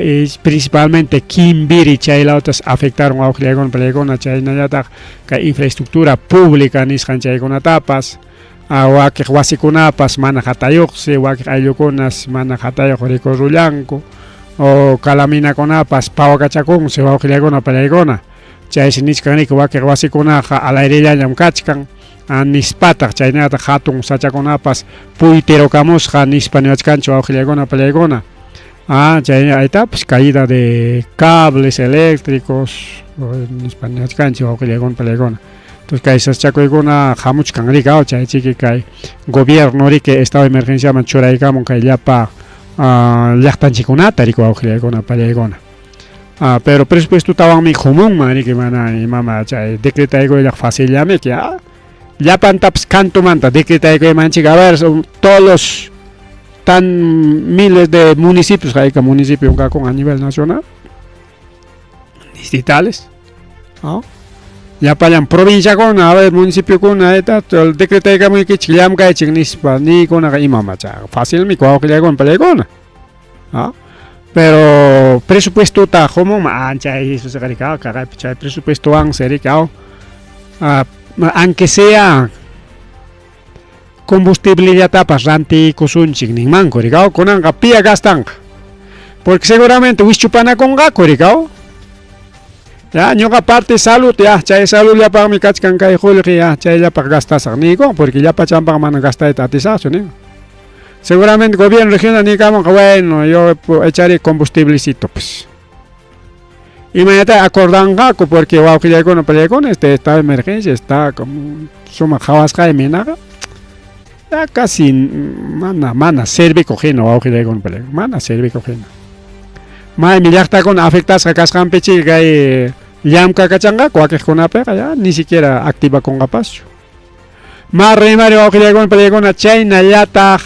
y principalmente kimbiri chay lautas afectaron a ojlegon pelegona chay nayata ka infraestructura pública nishan chay kuna tapas wakik wasikunapas mana hatayuqsi wakik ayllukunas mana hatayuq rikurullanku o kalaminakunapas pawakachakunsi wawqillaykuna palaykuna chaysi nichkanriki wakik wasikunaqa al airellañam kachkan nispataq chaynata hatun sachakunapas puytirukamusqa nispa niwachkanchu wawqillaykuna palaykuna chay aytapas caída de cables eléctricos nispa niwachkanchu wawqillaykuna palaykuna. Entonces, que esas chacoiguna hamuch canrica, chay chiqui que gobierno que estado de emergencia manchura y camo que ya pa yachtan chikunata rico aujile con apallegona. Pero presupuesto estaba mi común mani que mana y mamá chay decreta ego ya fácil ya me que ya pantaps canto manta decreta ego manchiga a ver son todos los tan miles de municipios hay que municipio con a nivel nacional distritales, ¿no? Ya payan provincia con a ver municipio con eta el decreto de que que chilam ka chignispa ni con a imama cha fácil mi cuau que le con pelegona pero presupuesto ta como mancha eso se caricado caray presupuesto an sericao aunque sea combustible ya tapas ranti kusun chigning man coricao con anga pia gastan porque seguramente wichupana con ga coricao. Ya, ñoqa parte salud ya, chay salud ya para mi kachkan kay julki ya, chay ya para gastar sarnico, porque ya para champa mana gastar tatizazo, ¿no? Seguramente gobierno regional ni como bueno, yo echaré combustiblecito, pues. Imagínate acordanga porque wow que ya con este estado de emergencia está como suma jawas kay minaga. Ya casi mana serve cogeno wow que ya con mana serve cogeno. Mai millarta con afectas a cascan pechi kay Yam kakachanga, cualquier con pega ya, ni siquiera activa con capaz. Más remario con pelegona China yata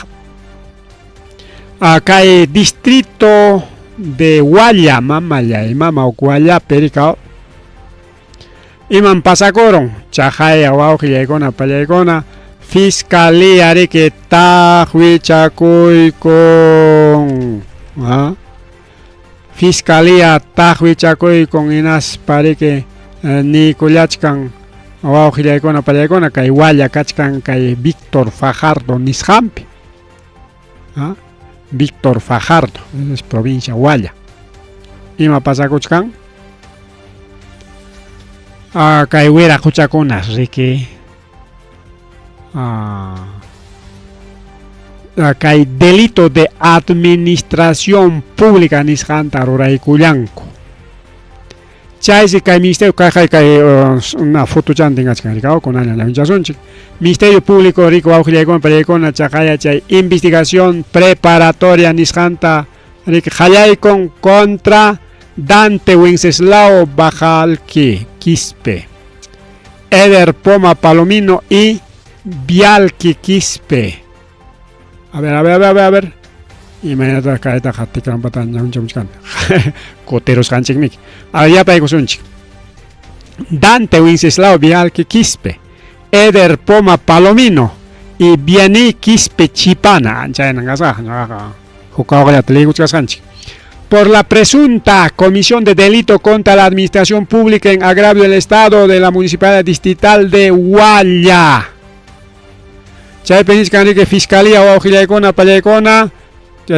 acá el distrito de Guaya, mamaya y mama o Guaya pericao. Iman pasacoron, chajaya o con pelegona, fiscalía de que tahuichacuy con. Fiscalía Tahuichacoy con Inas Parike ni Kuyachkan o Gilaycona Palaycona que Guaya Kachkan que Víctor Fajardo Nishampi. Víctor Fajardo, es provincia Guaya. Ima Pasacuchkan que hubiera Cuchaconas, Rique. Que hay delito de administración pública Nishanta Ruraycuyanco. Chay que hay ministerio que una foto chanting con la Ministerio Público Rico Aujillecon Pelecona Chajaya Chay investigación preparatoria Nishanta Ricayaicon contra Dante Wenceslao Bajalque Quispe. Eder Poma Palomino y Bialki Quispe. A ver. Imagínate acá esta gente que no pata un chumchcan. Coteros canchignik. Allá para Sunchik. Dante Wenceslao Bialki Quispe. Eder Poma Palomino y Biani Quispe Chipana. Por la presunta comisión de delito contra la administración pública en agravio del Estado de la Municipalidad Distrital de Hualla. Chay peniscani que Fiscalía o Gilaicona Pallaicona,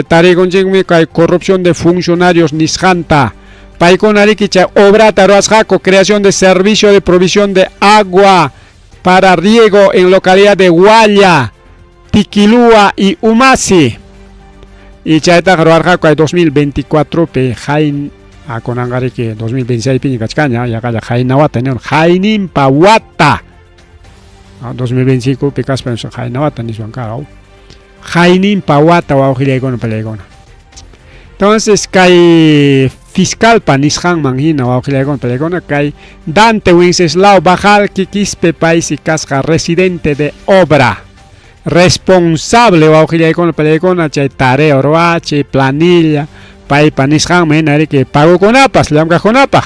Tarikon hay corrupción de funcionarios Nisjanta. Paikonari que obra Taruasjaco, creación de servicio de provisión de agua para riego en localidad de Hualla, Tiquilúa y Umasi. Y chaita Jaruarjaco hay 2024 pe Jain a Conangari que 2026 piñicachcaña y acá Jain Nawata tener Jainin Pawata. 2025 picas penso Jain Nawata ni suancao. Jainin Pawata o Gilaicona Pallaicona. Entonces kai fiscal panishan manhina o Gilaicona Pallaicona kai Dante Wenceslao Bajal Quispe País y Casca residente de obra. Responsable o Gilaicona Pallaicona chay tarea orwa chay planilla pai panishan menari que pago con apas lamca con apas.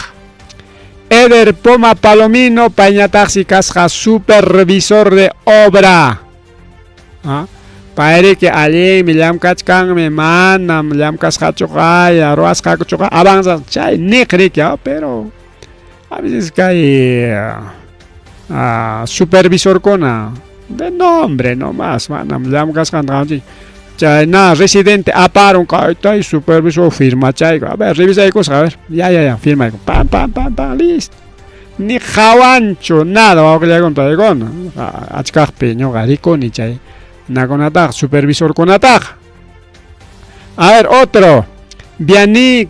Eder Poma Palomino pañataxi casca supervisor de obra. Paere que allí me llam kachkan me manam llam cascachokay arroz cachoca avanza chay negre que pero a veces cae supervisor con de nombre nomás manam llam cascan chay na residente aparon chay supervisor firma chay a ver revisa ahí cosa a ver ya firma pam listo ni jawancho nada va a que le contar con achkaj peño garico ni chay na con ataj, supervisor con ataj. A ver, otro. Biani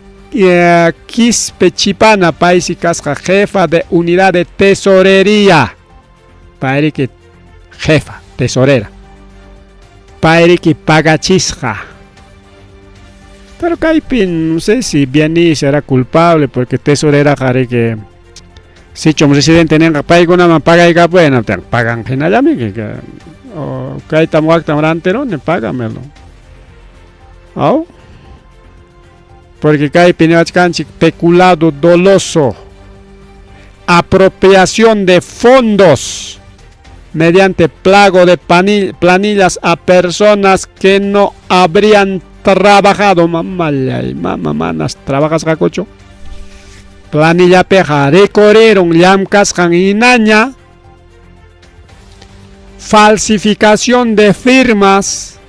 Quispe Chipana, país y casca, jefa de unidad de tesorería. Pairi que jefa, tesorera. Pairi que pagachisja. Pero Caipin, no sé si Biani será culpable porque tesorera jare que si como residente en país con una paga y capuena, pagan generalmente que o kay tamuak tamrantero ne págamelo. Porque kay pinachkanchik peculado doloso, apropiación de fondos mediante pago de planillas a personas que no habrían trabajado. Manas trabajas cacocho. Planilla peja recorrieron llamcas kan inaña. Falsificación de firmas,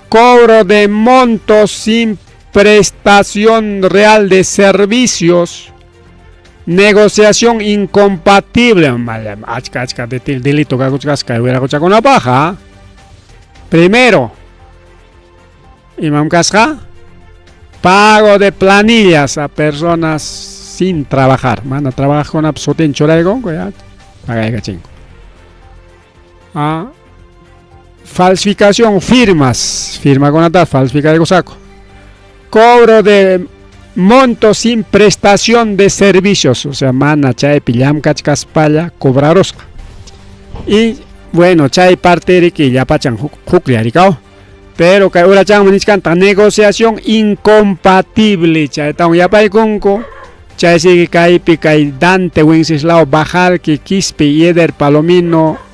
cobro de montos sin prestación real de servicios, negociación incompatible, delito que hubiera cocha con la paja. Primero, Imam Casca, pago de planillas a personas sin trabajar. Manda trabajo con absoluto chorego, paga de cachingo. Falsificación firma con atas, falsificar el saco. Cobro de montos sin prestación de servicios, o sea, mana chay pilam cachcaspalla cobraros. Y bueno, chay parte de que ya pachan jucliaricao, pero que ahora chan maniscanta negociación incompatible, chay tan ya pa conco, chay sigue cay Dante Wenceslao Bajal que Quispe y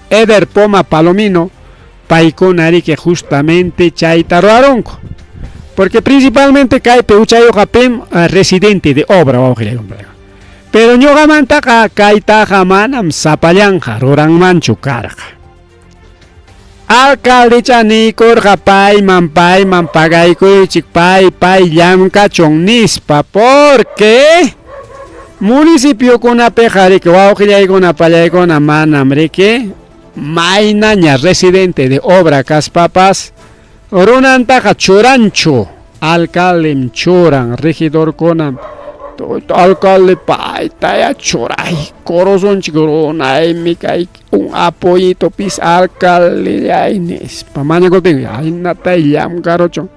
Eder Poma Palomino, paikonari que justamente chaitaruaronco. Porque principalmente cae peuchayo japem residente de obra. Pero no gamantaka kaita jamanam zapallanja, roran manchu carga. Alcalde chanicor japay man pagaico chikpay yam cachon nispa. Porque municipio con apejari que va a con apalay con amanamre que Mainaña, residente de obra Caspapas, Ronantaja Chorancho, alcalde Choran, regidor Conam, alcalde Paitaya Choray, Corazón Chicorona, Mikay, un apoyito pis alcalde Aines, Pamaña Cotín, Ainatayam Garocho.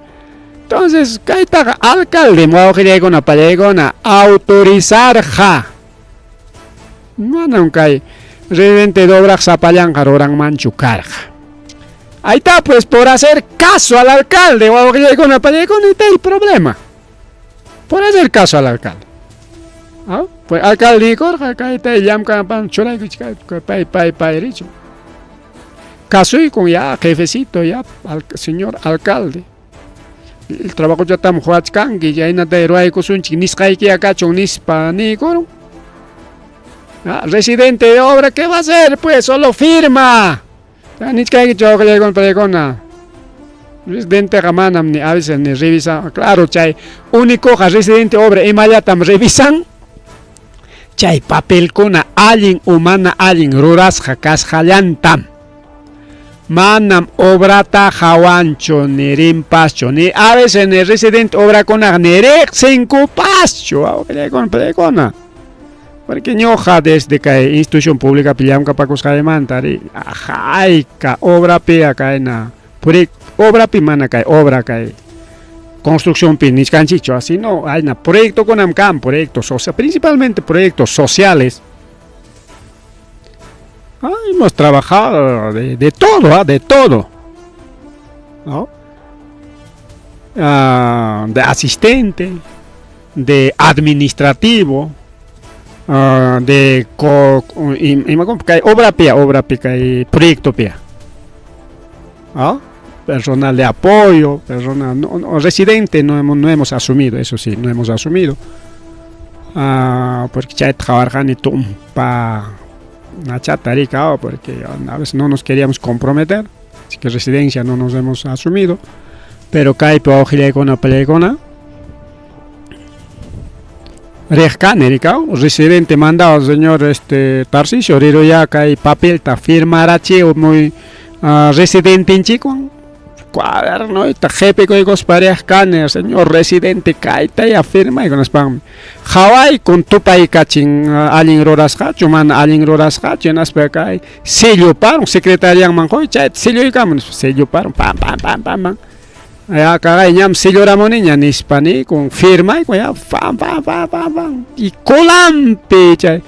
Entonces, Kaita alcalde, Maujiria con Apallegona, autorizar ja. Manam Kai. residente de obra zapallan roran manchu carga. Ahí está, pues por hacer caso al alcalde o a que con está el problema. Por hacer caso al alcalde. ¿Ah? Pues alcalde corja caita y llam campan choray que pai richo. Caso y con ya jefecito ya al señor alcalde. El trabajo ya tam huachkangi ya ina de ruay kusunchi niskai que acá chonispa ni coro. Residente de obra, ¿qué va a hacer? Pues solo firma. Niskai que yo con pregona. Residente gamanam ni a veces ni revisa. Claro, chay único residente de obra y mayatam revisan. Chay papel kuna alguien humana alguien ruras jakas jayantam. Manam obrata jawancho ni rimpacho ni a veces ni residente obra kuna nerek cinco pacho. Con pregona. Porque ñoja desde que institución pública pillamos capacos caimantari, ajaika obra pea caena, obra pimana cae, obra cae, construcción pinis canchicho, así no, hay na proyecto con amcam, proyectos sociales, principalmente proyectos sociales. Hemos trabajado de todo, de todo, ¿no? De asistente, de administrativo. De obra pia y proyecto pia, personal de apoyo, personal residente no hemos asumido, eso sí, no hemos asumido, porque ya trabajan y tumpa una chatarica, porque a veces no nos queríamos comprometer, así que residencia no nos hemos asumido, pero cae por con pelegona. Residente mandado señor Tarcisio, Riro ya hay papel, ta firma muy residente en chico, cuaderno, ta jefe con los parejas señor residente, caita ya firma y con spam. Hawaii con tu país caching, alin roras hacho, man alin roras hacho, en aspecto, sello para un secretario manjoy, chat, sello y camus, sello para pam. Acá ñam sello ramoniña ni hispani con firma y ya pam y colampe chay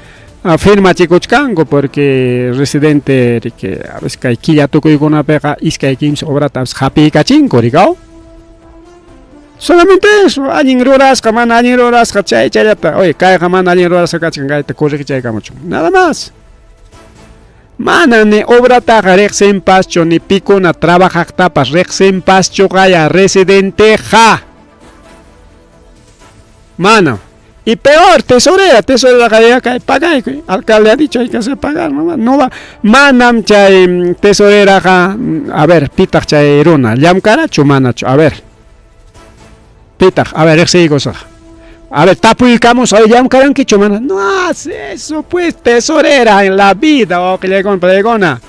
firma chicochcango porque residente que a veces que quilla toco y con una pega y que kims obra tabs happy cachinco rigao solamente eso alguien roras caman alguien roras chay oye cae caman alguien roras cachinga te corre que chay camucho nada más. Mana ne obra taja rexen pascho ni pico na trabaja tapas rexen pascho gaya residente ja. Mana. Y peor, tesorera gaya que paga, alcalde ha dicho hay que hacer pagar, no va. Manam chay tesorera ja, a ver, pitach chay runa, llam caracho manacho, a ver. Pitach, a ver, rexen cosa. A ver, tapuicamos, oye, ya un caran que chomana. No hace eso, pues, tesorera en la vida, o que le pregona.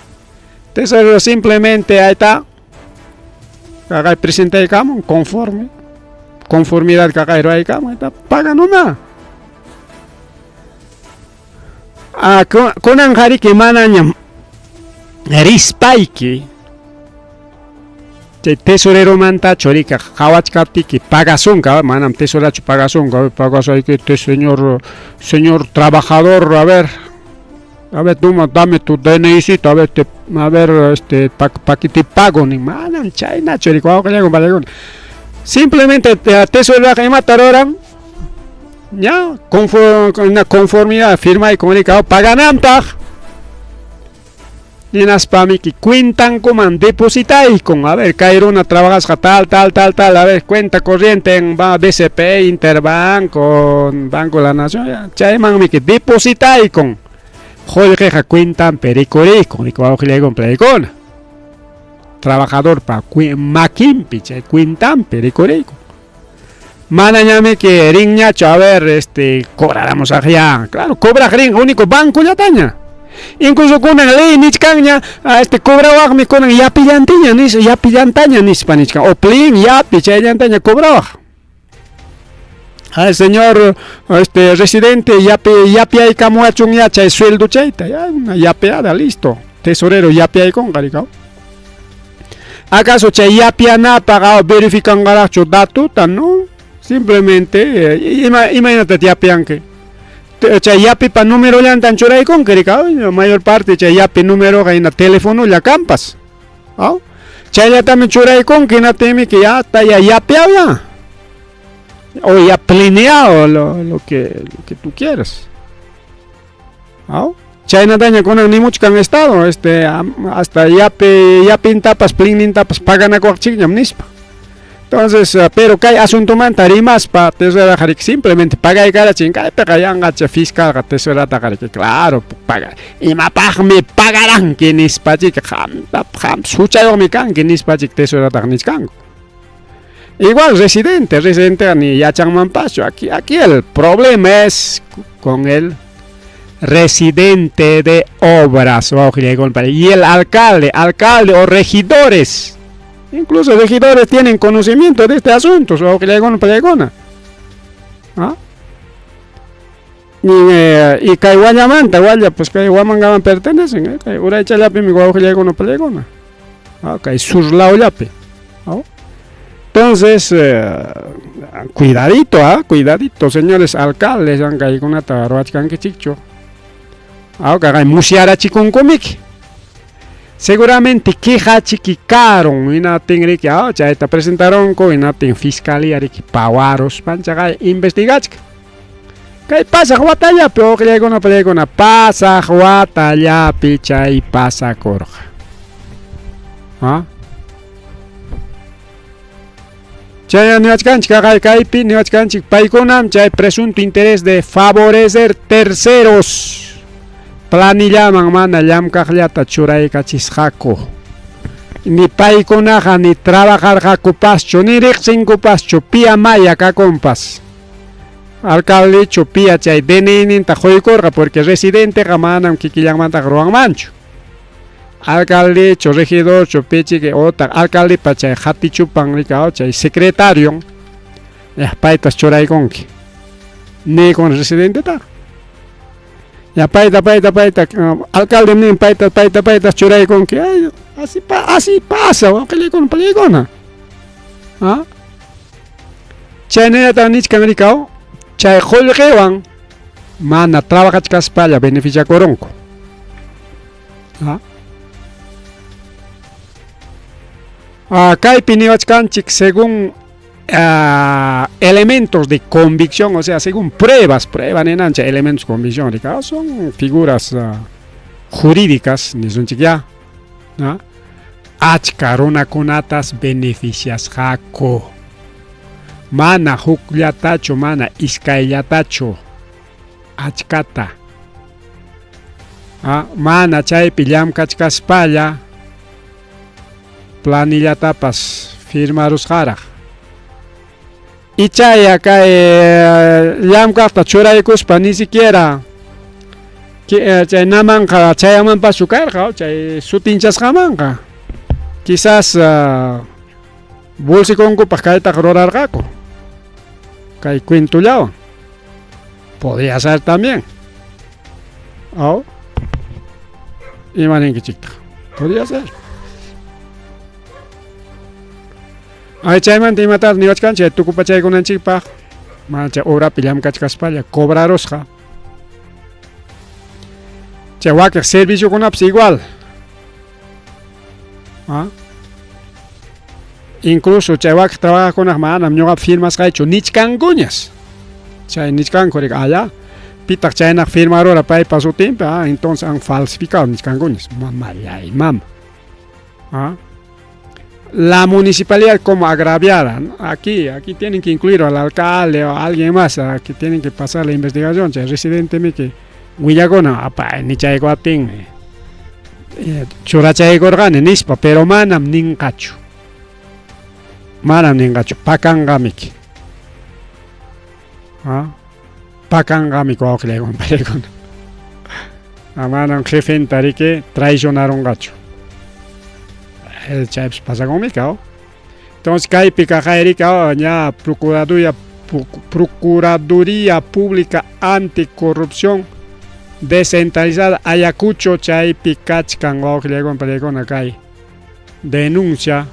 Tesorero simplemente ahí está. Caga el presidente de camo, conformidad caga el camo, ahí está, paga nomás. Con anjari que manaña rispaiki. Tesorero manta chorica hawachkapti que pagason manam tesoracho pagason que señor trabajador a ver tú dame tu DNI a ver pa que te pago ni manam chayna chorico simplemente tesorero que mataron ya con una conformidad firma y comunicado pagan y en aspami que cuentan con depositáis con a ver Cairona trabajas tal a ver cuenta corriente en BCP Interbanco Banco de la Nación chayman mi que depositáis con Jorge cuentan pericorico y con pericona trabajador para maquimpi cuentan pericorico manañame que ringñacho a ver cobráramos allá claro cobra ring único banco ya taña. Incluso con la ley nichcaña cobra mi con ya pillantaña ni spanichca o plin ya pillantaña cobra al señor residente ya hay como achun ya chay sueldo chaita ya peada listo tesorero ya hay con garicao acaso chay ya piana pagado verifican garacho dato no simplemente imagínate ya pianque chay yapi pa número llantan churay con que la mayor parte chay yapi número que en el teléfono la campas. Chay ya también churay con que na temi que ya está ya yapeado ya. O ya planeado lo que tú quieres. Chay na daña con ni mucho que han estado hasta yapi tapas plinin tapas pagan a cualquier nispa. Entonces, pero que hay asunto man tarimas para tesorar simplemente paga y cara chinga, pero ya engacha fiscal que tesorar que claro, paga. Y me pagarán que ni spachi que ham sucha yo me can que ni spachi tesorar ni can. Igual residente ni ya changman paso. Aquí el problema es con el residente de obras y el alcalde o regidores. Incluso regidores tienen conocimiento de este asunto, o que le plegona. Y que guayamanta, guaya, pues que guamangaban pertenecen, que ura echa yapi mi guau que le plegona. Que surlao yapi. Entonces, cuidadito, señores alcaldes, aunque hay una tabarroachcan que chicho. Que hay musiara chicon comic. Seguramente queja chiquicaron y no tienen que ya te presentaron con y no tienen fiscalía de pawaros pancha investigar. ¿Qué pasa guatalla? Pero que llega una pasa guatalla picha y pasa corja. Chay niwachkanchik kaypi niwachkanchik paykunam chay presunto interés de favorecer terceros. Planillaman mana llamkaqllata churaykachisqaku. Ni paykunaqa ni trabajarqakupaschu ni riqsinkupaschu pia maya kakunpas. Alcaldechu pia chay DNIninta quykurqa porque residenteqa manam kikillanmantaqa ruwanmanchu. Alcaldechu regidorchu pichiki ota alcaldepa chay hatichupan rikao chay secretario paytas churaykunki. Ni con residenteta. Ya paita, alcalde nin paita churay con que así pasa, que le con peligona. Chay tan nichka mericao, chay holgewan, mana trabajachkas palla beneficia coronco. Kaypi niwachkanchik según elementos de convicción, o sea, según pruebas en ancha, elementos de convicción, son figuras jurídicas, ni son chiquia, achkaruna kunatas beneficias jako, mana hukyatacho, mana iskayatacho, achkata, mana chaypi llamkachkaspalla, planillatapas firmarus jaraj. Y chay acá llamkaqta churaykuspa ni siquiera chay namanqa chayamanpa sukarqa chay sutinchasqamanqa quizás bolsiconkupas kaytaqa rurarqaku kay cuentullawan podría ser también imaninkichikta podría ser. Chaymanta imatas niwachkanchik tukupa chaykunanchikpaq mancha urapi llamkachkaspalla cobrarosqa. Chay wakiq serviciokunapas igual. Incluso chay wakiq trabajaqkunaq manam ñuqapa firmasqaychu nichkankuñas. Chay nichkanku allá pitaq chaynaq firmarora paypa sutinpi entonces han falsificado nichkankuñas. Mama. La municipalidad como agraviada, aquí tienen que incluir al alcalde o a alguien más que tienen que pasar la investigación, el residente que Huillagona, ni chayguatín, churachaygorgane, nispa, pero manam ningachu, pakangamik, pakangamik o que le hagan peregona, manam jefe en tarique traicionaron gacho. El chaps pasa conmigo. Entonces, kaypi kajayrika ya Procuraduría Pública Anticorrupción Descentralizada Ayacucho chaypi kachkan wawqillaywan pallaykuna kay denuncia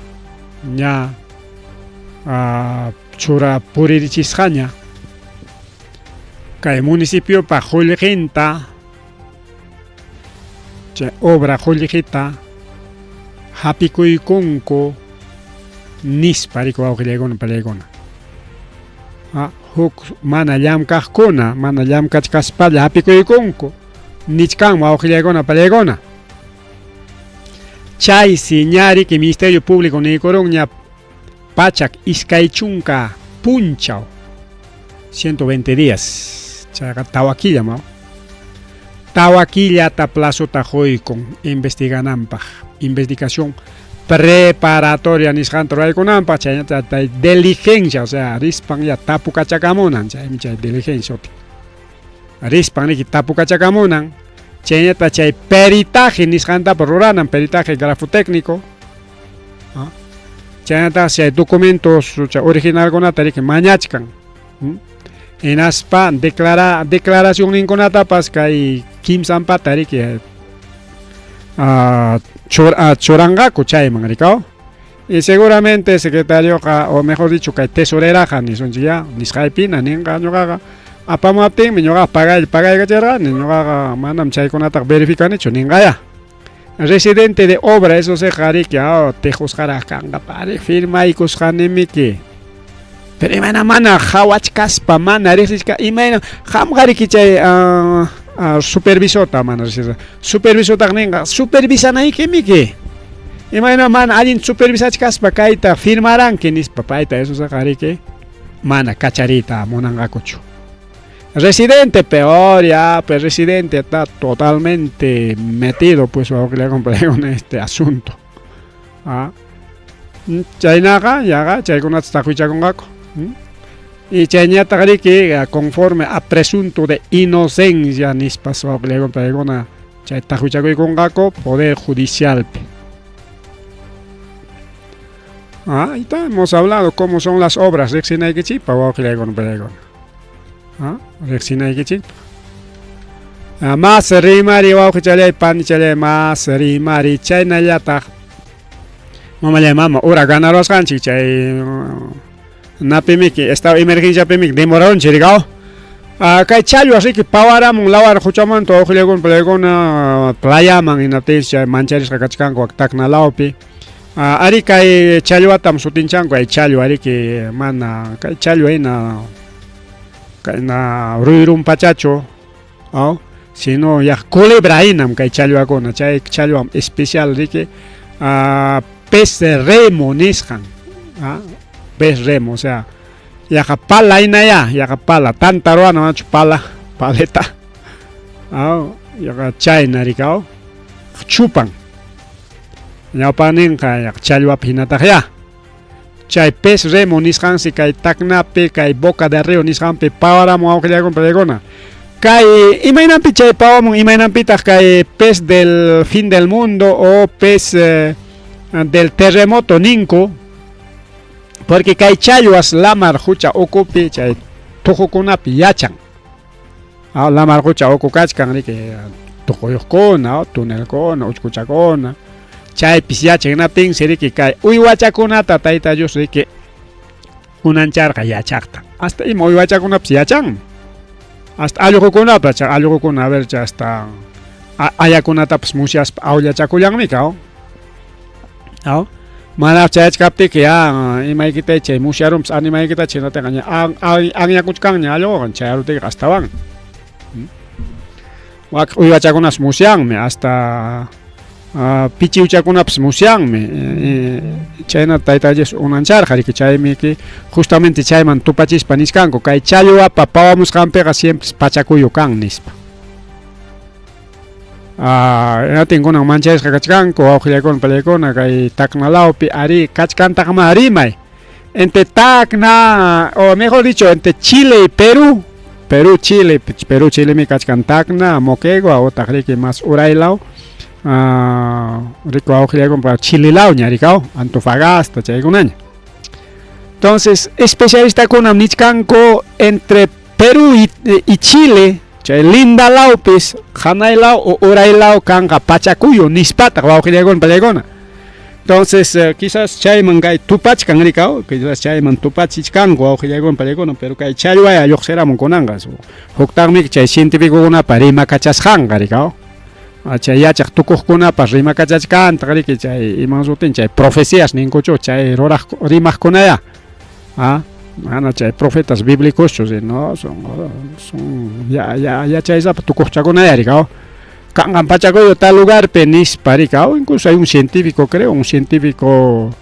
ya chura puririchisqaña kay municipio pa Julgenta, chay obra Julgita, Hapikuykunku, nispa rico awqillaykuna palaykuna. Huk mana llamkaqkuna, mana llamkachkaspalla hapikuykunku, nichkanman awqillaykuna palaykuna. Chay ñari que Ministerio Público nikurunña pachak iskaychunka punchaw 120 días. Chayqa tawaquilla mao. Tawaquillata plazota qoykun investigananpaq, investigación preparatoria nisqanta ruraykunanpaq, chayñata diligencia, o sea, rispan ya tapukachakamunan, chaymi chay diligencia utin. Rispan niki tapukachakamunan, chayñata chay peritaje nisqantapas ruranan, peritaje grafotécnico, chayñata chay documentos originalkunata riki mañachkan, enaspa declaración ninkunatapas kay kimsanpata riki chorangaku chayman rikaw. Y seguramente secretario o mejor dicho kay tesoreraja nisunchiya nisqaypina ninqa ñuqaqa apamaptinmi ñuqaqa pagay kacharqani, ñuqaqa manam chaykunata verificanichu ninqaya. Residente de obra, eso se jariki tejusqaraq kanqapari firmaykusqanimiki. Pero imana mana hawachkaspa mana riqsishka imana hamqariki chay supervisota mana riqsisqa. Supervisota ninqa supervisanaykimiki. Imana mana allin supervisachkaspa kayta firmaranki nispa payta eso se jariki mana kacharita munanqakuchu. Residente peor ya, pues residente está totalmente metido pues con este asunto. Chaynaqa yaqa chaykunata taquichakunqaku. Y chayñata que conforme a presunto de inocencia nispas wawqillaykuna chay taquichakuykunqaku poder judicial. Ahí está, hemos hablado cómo son las obras riqsinaykichikpa wawqillaykuna. Riqsinaykichik. Mas rimari wawqichalay panichalay mas rimari chaynallataq mamallay mama uraganarusqanchik chay napimiki estado emergencia pimiki demoraronchik rikaw. Kay challwa riki pawaramun lawar huchamanto wawqillaykuna palaykuna playaman hinaptin chay mancharisqa kachkanku tacnalawpi. Ari kay challwatam sutinchanku ay challwa riki mana kay challwa hina na ruirun pachacho, sino ya culebra inam kay challwakuna, chay challwa especial riki pez remo nisqan, pez remo, o sea, yaqa pala inaya, yaqa pala, tanta ruana machu pala, paleta, yaqa chayna rikaw, chupan, ñawpa ninqa yaqa challwapi hinataq ya. Chay pez remo nisqansi kay tacnapi kay boca de río nisqanpi pawaramun wawqillaykuna palaykuna. Kay imaynanpi chay pawamun imaynampitaq kay pez del fin del mundo o pez del terremoto ninku, porque kay challwas lamar hucha ukupi chay tuqukunapi yachan. Lamar hucha uku kachkan riki tuquyuqkuna, tunelkuna, uchkuchakuna. Chaypis yachanaptin siriki kay uywachakunata tayta Dios riki kunancharqa yachaqta. Hasta ima uywachakunapas yachan. Hasta allqukunapas allqukuna a ver hasta ayakunatapas musyaspa awllachakullanmi kaw. Mana chayachkaptiki imaykita chay musyarupas animaykita chaynatinqa anyakuchkanña allquwan chayrutiqa astawan. Wak uywachakunas musyanmi hasta pichiuchakunapas musyanmi chayna tayta Dios unancharqa riki chaymi justamente chayman tupachispa niskanku kay challwapa pawamusqanpiqa siempre pachakuyu kan nispa. Tinkuna mancharisqa kachkanku wawqillaykuna palaykuna kay tacnalawpi ari kachkantaqma rimay entre Tacna o mejor dicho entre Chile y Chile mi kachkan Tacna Moquegua o riki mas uraylaw rico wawqillaykuna para Chililawña rikaw Antofagasta chaykunaña. Entonces especialistakunam nichkanku entre Perú y Chile chay Lindalawpis hanaylaw o uraylaw kanqa pachakuyu nispataq wawqillaykuna palaykuna. Entonces, quizás chayman kay tupachkan rikao, quizás chayman tupachichkanku awqillaykunawan pallaykuna, pero kay challwaya lluqsiramun kunanqa. Huktanmi chay científicokunapa rimakachasqanqa rikao. Chay yachaq tukuqkunapas rimakachachkanta riki chay imansutin chay profecías ninkuchu chay rimaqkunaya. Mana chay profetas bíblicos, no son ya chay zapa tukuqchakunaya rikao. Kangan pachacoyo tal lugar penispa rikao, incluso hay un científico, creo, un científico,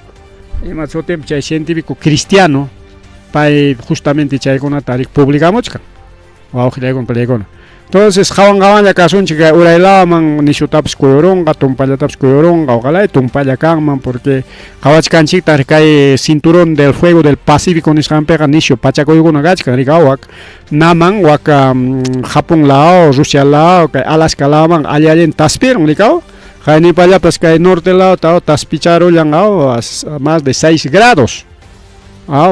chay científico cristiano, pay justamente chay kuna tarik publicamos kan. Wow, con pelegona. Entonces, kawan ya kasun chica urailaman ni sutaps kuyoronga, tumpallataps kuyoronga, ojalá tumpallakanman, porque kawachkanchik tarkay cinturón del fuego del Pacífico ni sampega nisho pachacoyuguna gachkan rikawak, naman waka Japón lao, Rusia lao, Alaska laman allen taspiron rikao, ni palla pues kay norte lao tao taspicharo langao más de 6 grados.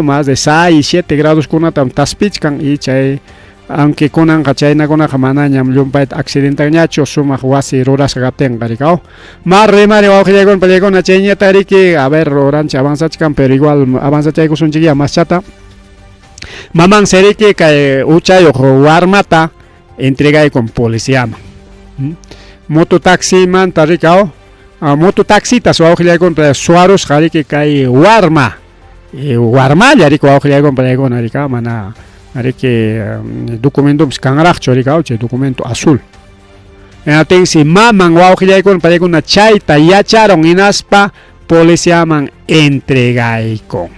Más de 6, 7 grados kuna tam taspichkan y chay aunque kunan kachayna kuna kamana ñam llumpayt accidental ñacho sumaq wasi rurasqatenqa rikao mar remari wawqillaykuna pallaykuna chayñata riki a ver orancha avanzachkan pero igual avanzachaykusunchikya mas chata maman seriki kay uchayuq warmata entregaykun policiaman mototaximanta rikao mototaxitas wawqillaykuna suarusqa riki kay warmalla riki wawqillaykuna pallaykuna rikao mana que documento kangraqchu rikao chay documento azul. Entonces maman wawqillaykuna pallaykuna chayta yacharon hinaspa policiaman entregaykun.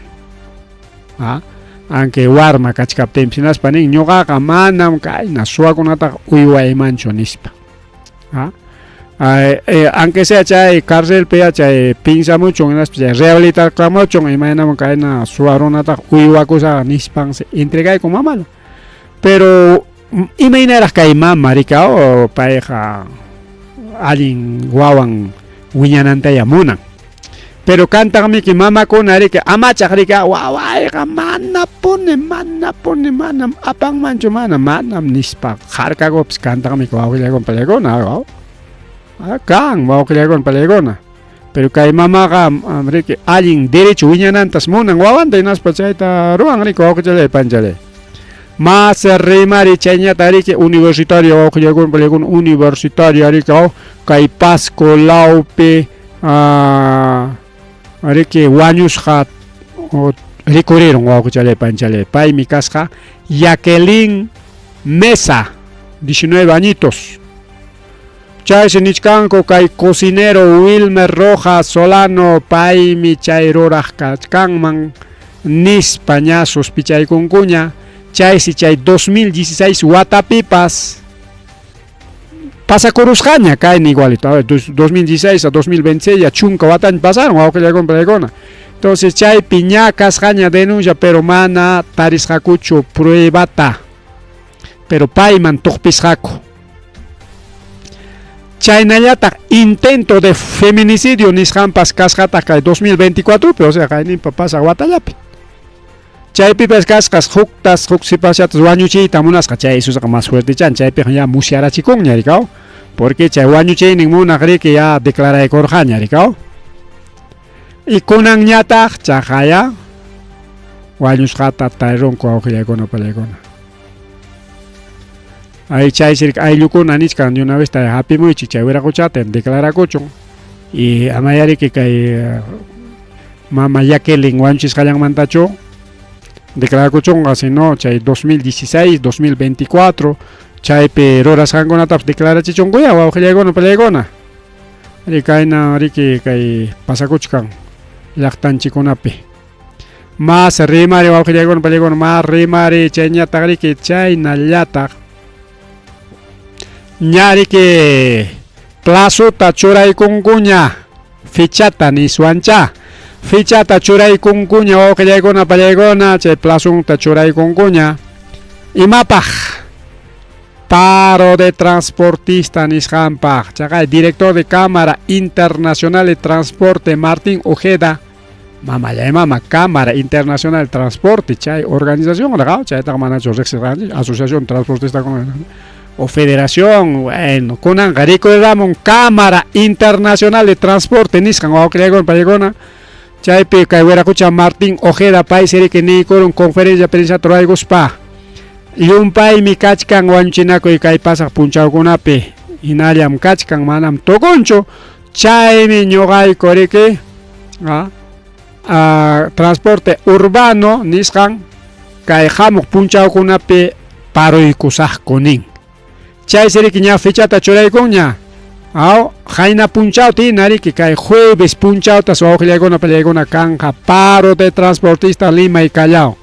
Aunque warma kachkaptinpis hinaspa nin ñuqaqa manam kayna suwakunata uywaymanchu nispa. Aunque sea chay cárcelpi chay pinsamuchun hinaspa chay rehabilitamuchun imaynaman kayna suwarunata uywakusa nispan entregaykun mamala. Pero imaynaraq kay mama rikao payqa allin wawan wiñanantaya munan. Pero kantaqmi ki mamakuna riki amachaq rika wawayqa manam apanmanchu manam nispa qarqakupas kantaqmi wawqillaykuna pallaykuna kan wawqillaykuna pallaykuna. Pero kay mamaqa riki allin derecho wiñanantas munan wawanta hinaspa chayta ruwan riki wawqillay panchalay. Mas rimari chayñata riki universitario wawqillaykuna pallaykuna universitario rikao kay Pasco Laupe riki wañusqa recurrieron wawqichalay panchalay paymi kasqa Jacqueline Mesa 19 añitos. Chay sinichkanku kay cocinero Wilmer Rojas Solano paymi chay ruraq kachkanman nispa ña sospechaykunkuña chaysi chay 2016 watapipas pasakurusqaña kayni igualito. A ver, 2016 a 2026 ya chunka wataña pasaron wawqillaykuna pallaykuna. Entonces chaypi ña kasqaña denuncia pero mana tarisqakuchu pruebata. Pero payman tuqpisqaku. Chaynallataq intento de feminicidio nisqanpas kasqata kay 2024 pero o sea kayninpa pasaq watallapi. Chaypipas kasqas huk sipashatas wañuchiyta munasqa chay Jesusqa mas fuerte chan chaypiqa ya musyarachikunña rikao. Porque chay wañuchiynin munaq riki ya declaraykurqaña rikao. Y kunanñataq chaqaya wañusqata tarirunku wawqillaykuna pallaykuna. Ay chaysirka ayllukuna niskan de una vez ta hapimuychik chay wiraquchata declarakuchun y amayariki kay mama Jacqueline wañuchisqallanmantachu declarakuchunqa sino chay 2016 2024 chaypi rurasqankunatapas declarachichunkuya wawqillaykuna pallaykuna rikayna riki kay pasakuchkan llaqtanchikunapi mas rimari wawqillaykuna pallaykuna mas rimari chayñataq riki chaynallataq ñariki plazuta churaykunkuña fichata niswancha fichata churaykunkuña wawqillaykuna pallaykuna chay plazunta churaykunkuña imapaq paro de transportista nisqanpaq chaqay director de Cámara Internacional de Transporte Martín Ojeda mama Cámara Internacional de Transporte chay organización raqaw chaytaqa manachu riqsirqanchik asociación transportista o federación, bueno, kunan recuerdamos Cámara Internacional de Transporte niskan wawqillaykuna paykuna chaypi kay Wiraqucha Martín Ojeda paiseri que ni koron conferencia de prensa trurayguspa llumpaymi kachkan wañuchinakuy kay pasaq punchawkunapi hinallam kachkan manam tukunchu chaymi ñuqayku riki transporte urbano nisqan kay hamuq punchawkunapi paruykusaqku nin chay siriki ña fichata churaykunña jaina punchawti nariki kay jueves punchawtas wawqillaykuna pallaykuna kanja paro de transportistas Lima y Callao.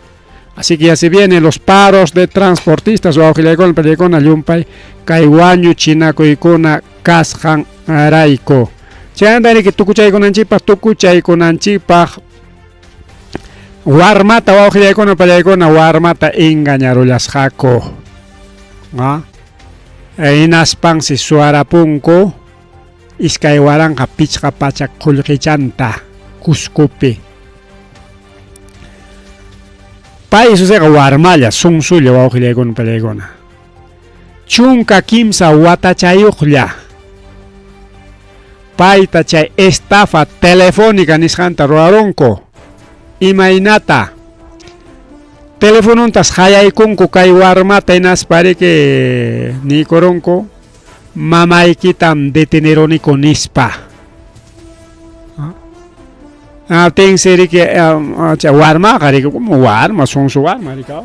Así que ya se vienen los paros de transportistas wawqillaykuna pallaykuna llumpay kay wañuchinakuykuna kasqan rayku. Chaynariki tukuchaykunanchipaq warmata wawqillaykuna pallaykuna warmata engañarullasqaku. Hinaspan si suarapunku iskay waranqa pichqa pacha qullqichanta Cuscopi. Pay suseqa warmalla sunsulla wawqillaykuna pallaykuna. Chunka kimsa watachayuqlla. Payta chay estafa telefónica nisqanta rurarunku. Imaynata telefonuntas hayaykunku kay warmata hinaspariki nikurunku mamaykitam deteneroniku nispa. Tinsiriki warmaqa riki como warma sunsu warma rika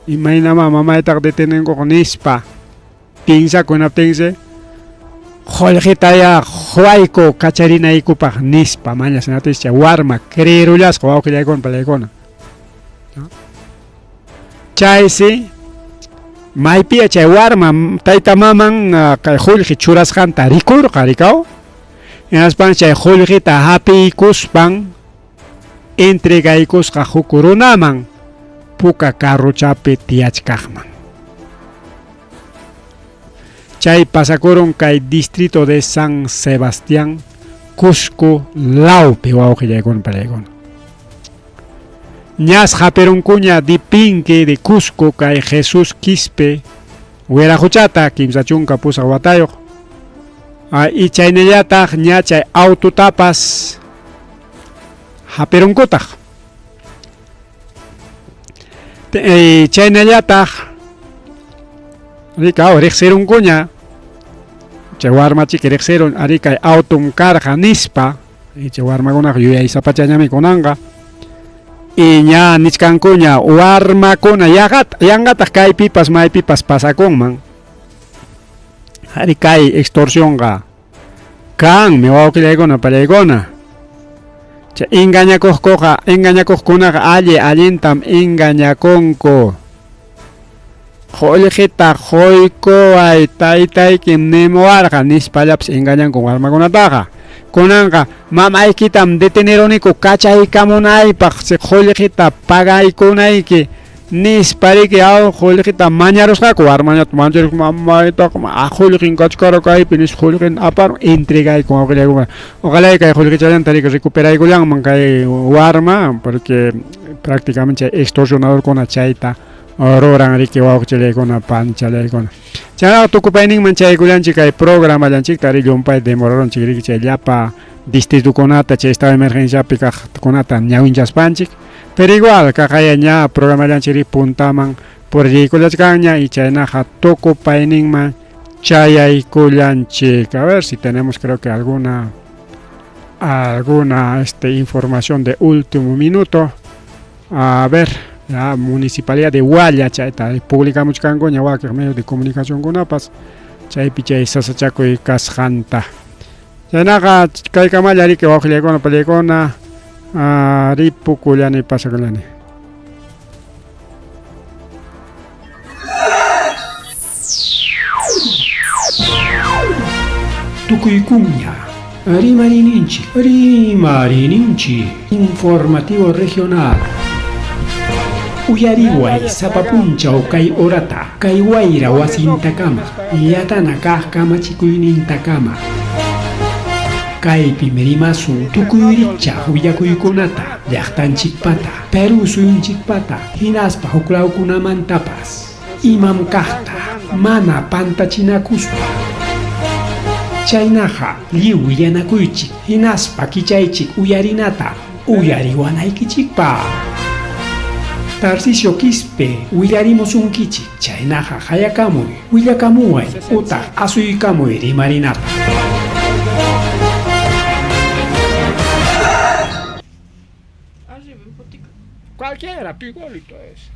imaynama mamaytaq detenenku nispa tinsakunaptinsi qullqitaya huayku kacharinaykupaq nispa mañasinatischa warma creerullasqa wawqillaykuna pallaykuna. Chaysi maypiya chay warma tayta maman kay qullqi churasqanta rikurqa rikaw hinaspan chay qullqita hapiykuspan entregaykusqa huk runaman puka carruchapi tiyachkaqman. Chay pasakurun kay distrito de San Sebastián Cusco Laupi wawqillaykuna pallaykuna. Ñas haperunkuña dipinque de Cusco kay Jesús Quispe Wiraquchata kimsa chunka pusaq watayuq y chaynallataq ña chay autotapas haperunkutaq chaynallataq rikaw riqsirunkuña chay warmachiki riqsirun ari kay autum karqa nispa chay warmakunaqa yuyaysapachañami kunanqa y ña nisqankuña warmakuna yanqataq kaypipas maypipas pasakunman ari kay extorsionqa kanmi wawqillaykuna pallaykuna chay engañakuqkunaqa allintam engañakunku qullqita quykuway taytaykim nimuwarqa nispallapas engañanku warmakunataqa kunanqa mamaykitam deteneroniku kachaykamunaypaq si qullqita pagaykunayki nispariki qullqita mañarusqaku warmañata mancharik mamaytaqa qullqin kachkara kaypi nis qullqin aparun entregayku wawqillaykuna ojalá kay qullqichallanta recuperaykullanman kay warma porque prácticamente extorsionadorkuna chayta ruran riki wawqichallaykuna panchallaykuna chaynaqa tukupayninman chaykullanchik kay programallanchikta ari llumpay demoraronchik riki chay llapa distritukunata chay estado de emergenciapi kaqkunata ñawinchaspanchik pero igual kaqaya ña programallanchik ri puntaman purikullasqanña y chaynaqa tukupayninman chayaykullanchik. A ver si tenemos creo que alguna información de último minuto. A ver, la municipalidad de Hualla chayta publicamos kangoña waqaq medios de comunicación kunapas chaypi chay sasachakuy kasqanta chaynaqa kaykamalla riki wawqillaykuna pallaykuna ripukullani pasakullani. Tukuykuña Rimarininchi informativo regional. Uyariway sapapunchaw kay orata kay wayra wasintakama yatana kaq kamachikuynintakama kaypi merimasun tukuyricha willakuykunata llaqtanchikpata Perú suyunchikpata hinaspa huklawkunamantapas imam kaqta mana pantachinakuspa. Chaynaqa lliw willanakuychik hinaspa kichaychik uyarinata uyariwanaykichikpa. Tarcisio Quispe willarimusunkichik chaynaqa hayakamuy willakamuway utaq asuykamuy rimarinata. Cualquiera, igualito es.